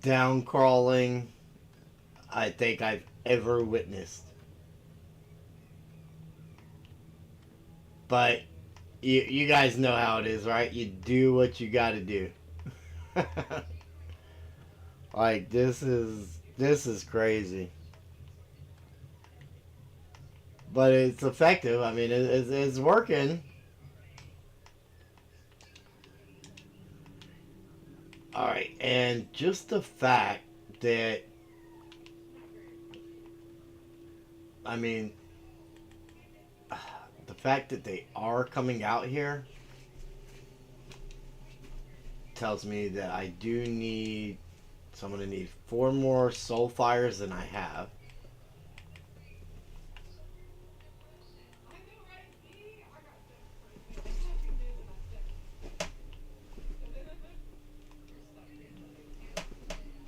down crawling I think I've ever witnessed. But you guys know how it is, right? You do what you got to do. Like this is crazy, but it's effective. I mean, it's working. All right, and just the fact that I mean, the fact that they are coming out here tells me that I do need. So I'm gonna need 4 more soul fires than I have.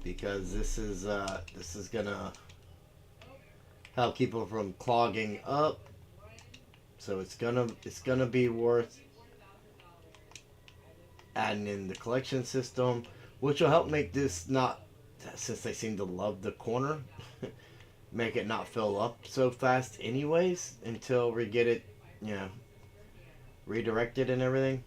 Because this is gonna help keep them from clogging up. So it's gonna be worth adding in the collection system, which will help make this not, since they seem to love the corner, make it not fill up so fast anyways until we get it, you know, redirected and everything.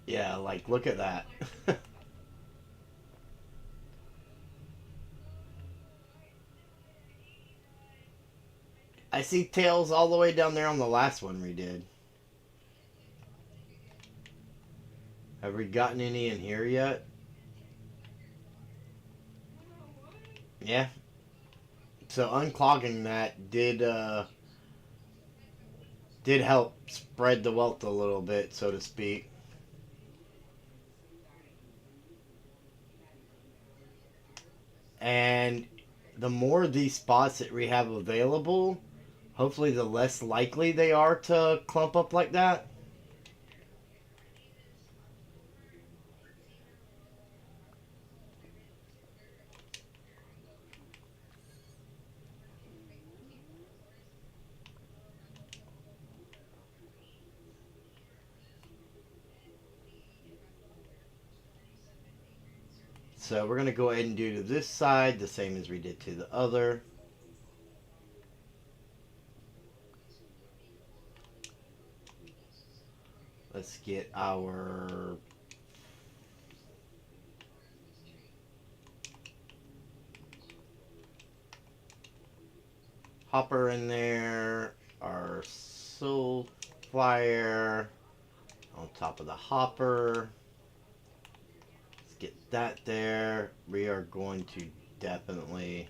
Yeah, like look at that. I see tails all the way down there on the last one we did. Have we gotten any in here yet? Yeah. So unclogging that did help spread the wealth a little bit, so to speak. And the more of these spots that we have available, hopefully the less likely they are to clump up like that. So we're going to go ahead and do to this side the same as we did to the other. Let's get our hopper in there, our soul fire on top of the hopper. Let's get that there. We are going to definitely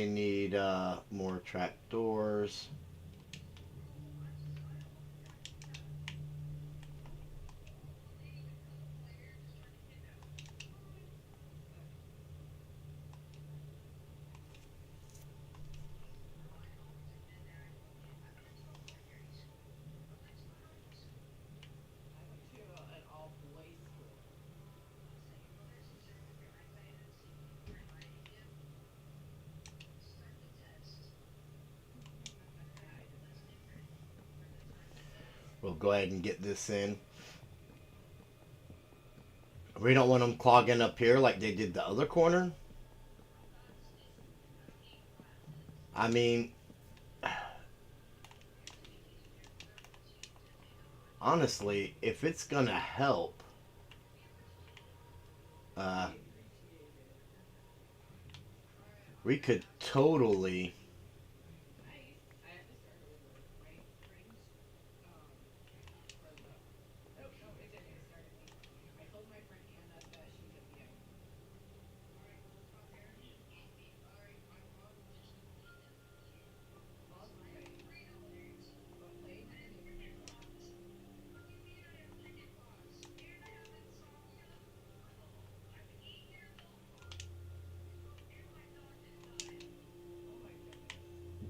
need more trap doors. We'll go ahead and get this in. We don't want them clogging up here like they did the other corner. I mean, honestly, if it's gonna help, uh, we could totally.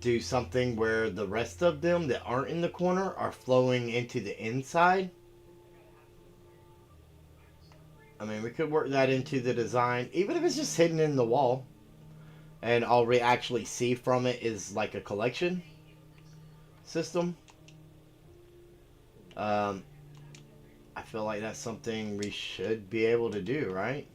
do something where the rest of them that aren't in the corner are flowing into the inside. I mean, we could work that into the design, even if it's just hidden in the wall, and all we actually see from it is like a collection system. Um, I feel like that's something we should be able to do, right?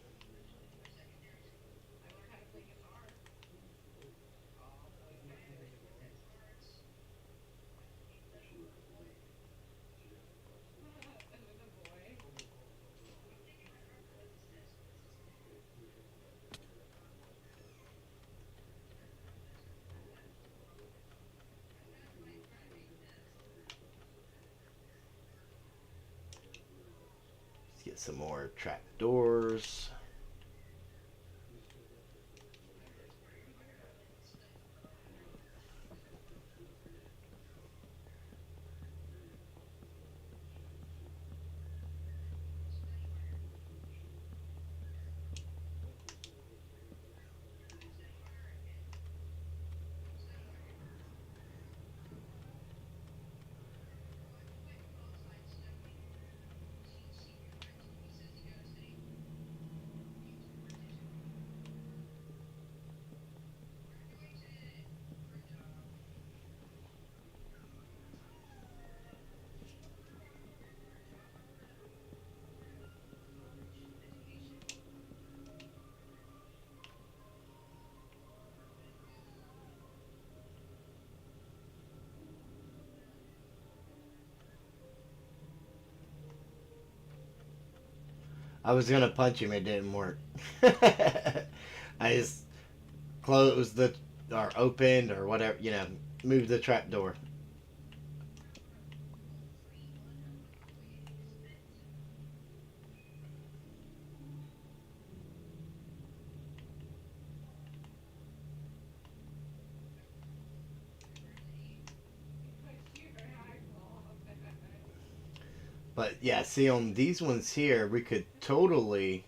Let's get some more trap doors. I was gonna punch him, it didn't work. I just closed the or opened or whatever, moved the trap door. But yeah, see on these ones here, we could totally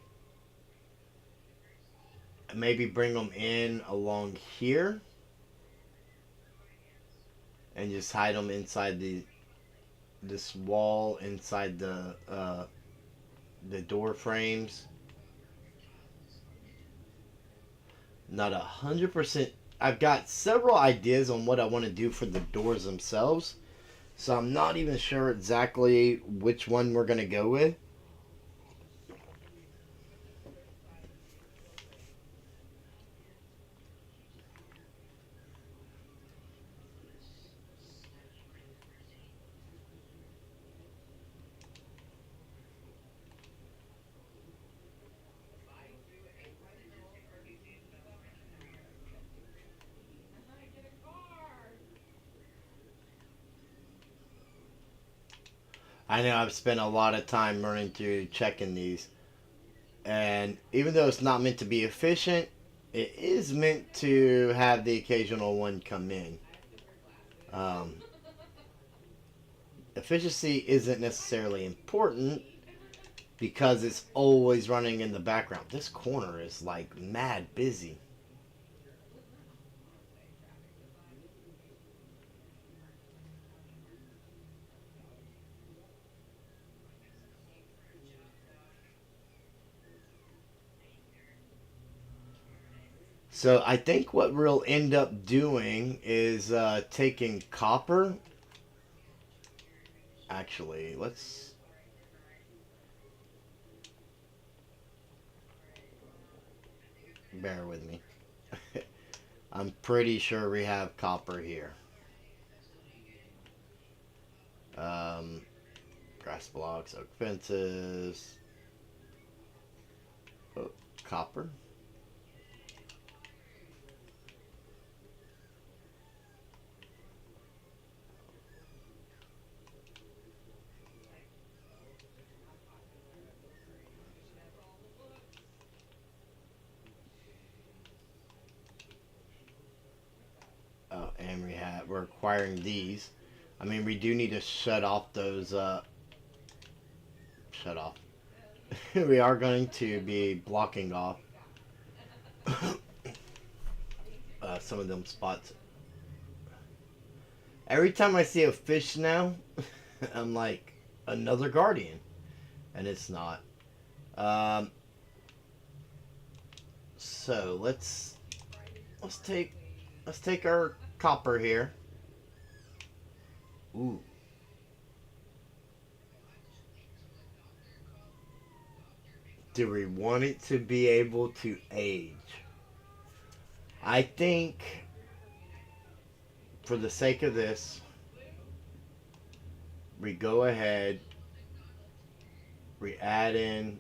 maybe bring them in along here and just hide them inside this wall inside the door frames. Not 100%. I've got several ideas on what I want to do for the doors themselves, so I'm not even sure exactly which one we're gonna go with. I know I've spent a lot of time running through checking these, and even though it's not meant to be efficient, it is meant to have the occasional one come in. Um, Efficiency isn't necessarily important because it's always running in the background. This corner is like mad busy. So I think what we'll end up doing is taking copper. Actually, let's bear with me. I'm pretty sure we have copper here. Um, Grass blocks, oak fences. Oh, copper. Oh, and we're acquiring these. I mean, we do need to shut off those. Shut off. We are going to be blocking off some of them spots. Every time I see a fish now, I'm like, another guardian, and it's not. Um, so let's take let's take our copper here. Ooh, do we want it to be able to age? I think, for the sake of this, we go ahead, we add in.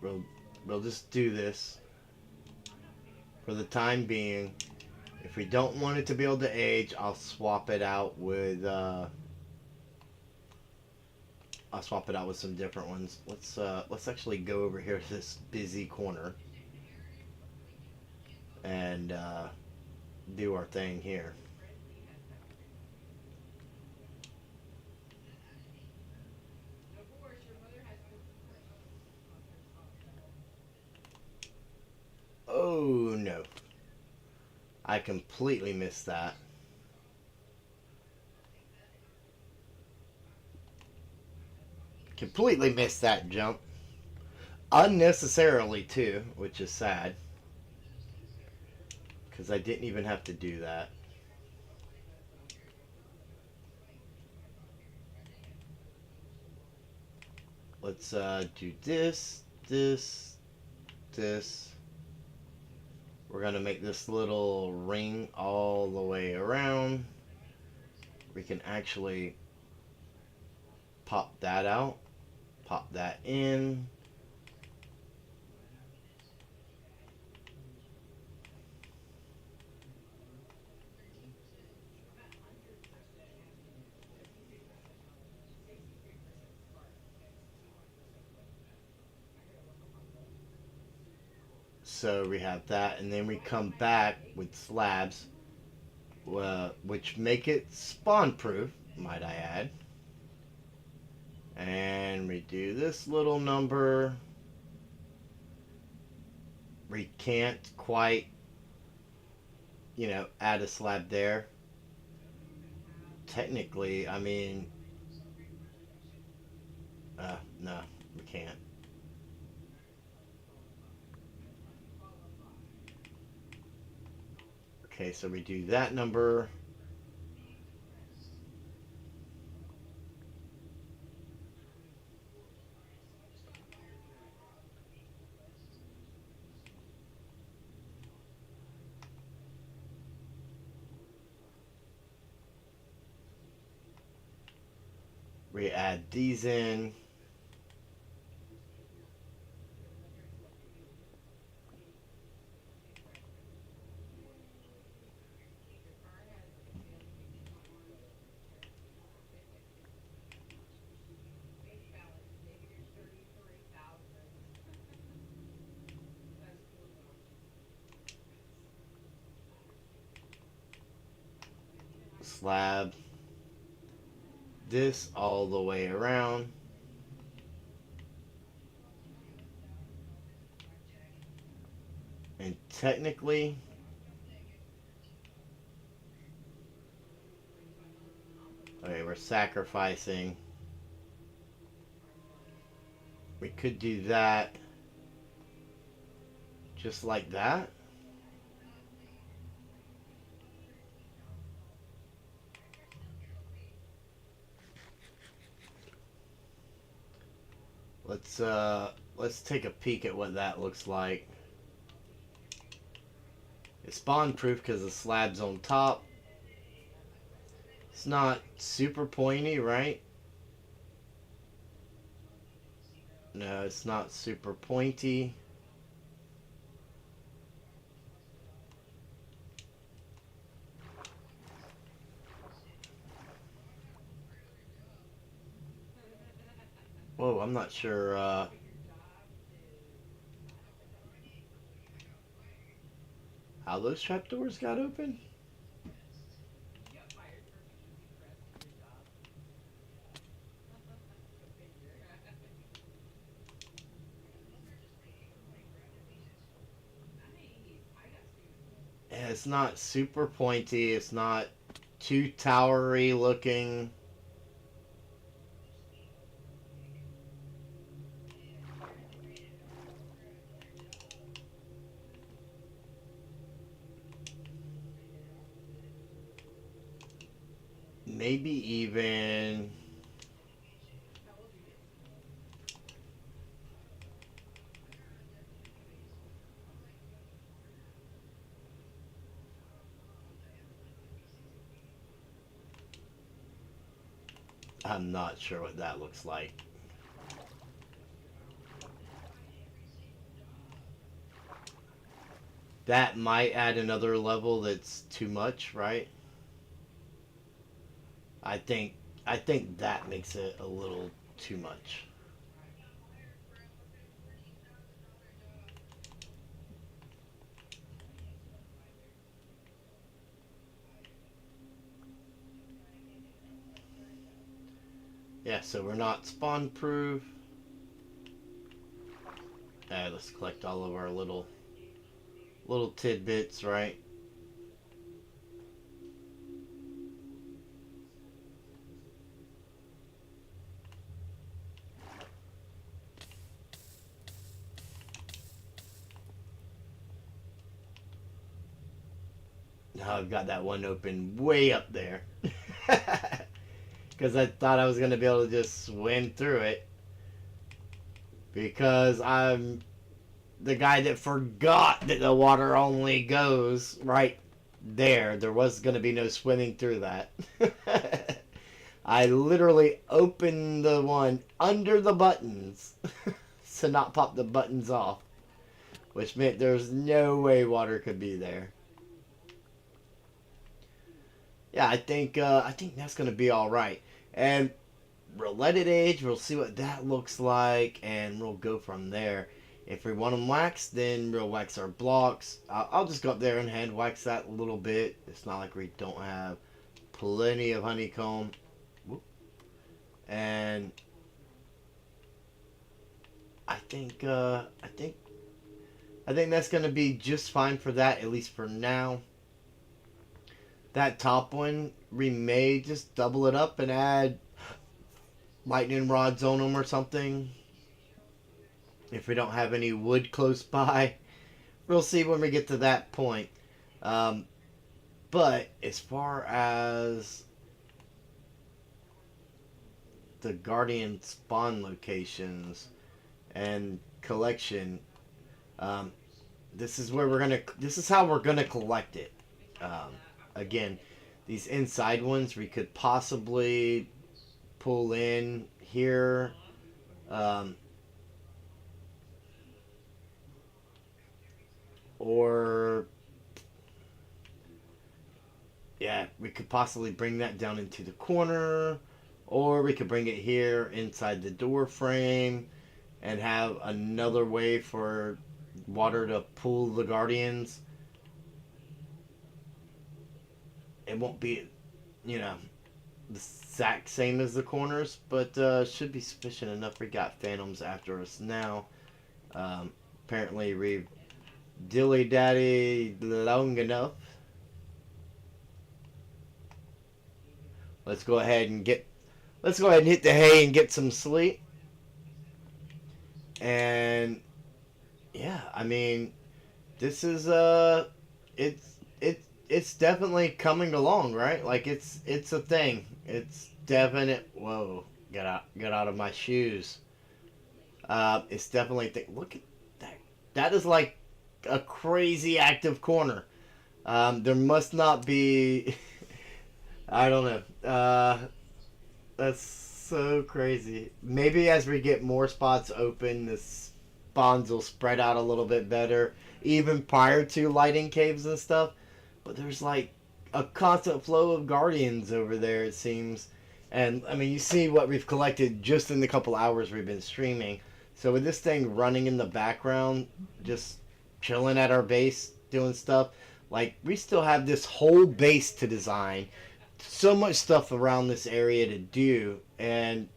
We'll we'll just do this for the time being. If we don't want it to be able to age, I'll swap it out with some different ones. Let's actually go over here to this busy corner and do our thing here. Oh no, I completely missed that. Completely missed that jump. Unnecessarily too, which is sad. Because I didn't even have to do that. Let's do this. We're going to make this little ring all the way around. We can actually pop that out. Pop that in. So we have that, and then we come back with slabs, which make it spawn proof, might I add. And we do this little number. We can't quite, add a slab there. Technically, I mean, no, we can't. Okay, so we do that number. We add these in. Slab this all the way around. And technically, okay, we're sacrificing. We could do that just like that. Let's take a peek at what that looks like. It's spawn proof because the slab's on top. It's not super pointy, right? No, it's not super pointy. Whoa, I'm not sure how those trapdoors got open. It's not super pointy. It's not too towery looking. Maybe even... I'm not sure what that looks like. That might add another level that's too much, right? I think I think that makes it a little too much. Yeah, so we're not spawn proof. Let's collect all of our little tidbits, right? Now I've got that one open way up there. Because I thought I was going to be able to just swim through it. Because I'm the guy that forgot that the water only goes right there. There was going to be no swimming through that. I literally opened the one under the buttons to not pop the buttons off. Which meant there's no way water could be there. Yeah, I think that's gonna be all right, and we'll let it age. We'll see what that looks like, and we'll go from there. If we want them waxed, then we'll wax our blocks. I'll just go up there and hand wax that a little bit. It's not like we don't have plenty of honeycomb. Whoop. And I think I think that's gonna be just fine for that, at least for now. That top one, we may just double it up and add lightning rods on them or something. If we don't have any wood close by, we'll see when we get to that point. Um, but as far as the Guardian spawn locations and collection, um, this is where we're gonna. This is how we're gonna collect it. Um, Again, these inside ones we could possibly pull in here. Um, or yeah, we could possibly bring that down into the corner, or we could bring it here inside the door frame and have another way for water to pull the guardians. It won't be, you know, the exact same as the corners, but should be sufficient enough. We got phantoms after us now. Apparently we've dilly daddy long enough. Let's go ahead and get. Let's go ahead and hit the hay and get some sleep. And yeah, I mean, this is it's definitely coming along, right? Like it's a thing. It's definite. Whoa, get out of my shoes. It's definitely a thing. Look at that. That is like a crazy active corner. There must not be. I don't know. That's so crazy. Maybe as we get more spots open, the spawns will spread out a little bit better, even prior to lighting caves and stuff. But there's like a constant flow of guardians over there, it seems. And I mean, you see what we've collected just in the couple hours we've been streaming. So with this thing running in the background, just chilling at our base, doing stuff, like we still have this whole base to design, so much stuff around this area to do, and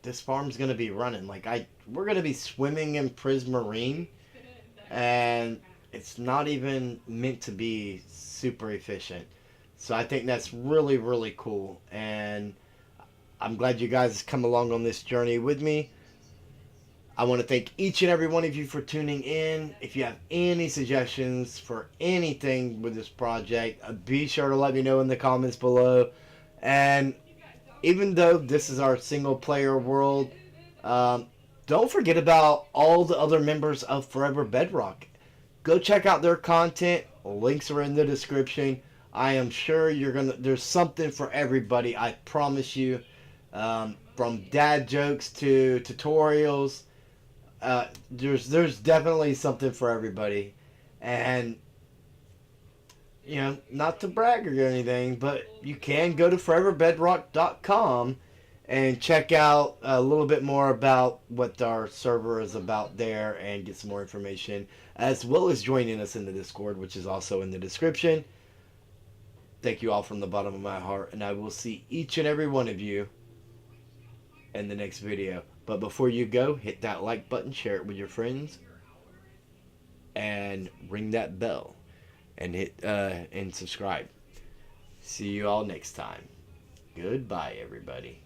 this farm's gonna be running. We're gonna be swimming in Prismarine, and it's not even meant to be super efficient. So I think that's really, really cool. And I'm glad you guys come along on this journey with me. I want to thank each and every one of you for tuning in. If you have any suggestions for anything with this project, be sure to let me know in the comments below. And even though this is our single player world, don't forget about all the other members of Forever Bedrock. Go check out their content. Links are in the description. I am sure there's something for everybody. I promise you. From dad jokes to tutorials, there's definitely something for everybody. And not to brag or anything, but you can go to foreverbedrock.com and check out a little bit more about what our server is about there and get some more information, as well as joining us in the Discord, which is also in the description. Thank you all from the bottom of my heart, and I will see each and every one of you in the next video. But before you go, hit that like button, share it with your friends, and ring that bell, and hit and subscribe. See you all next time. Goodbye, everybody.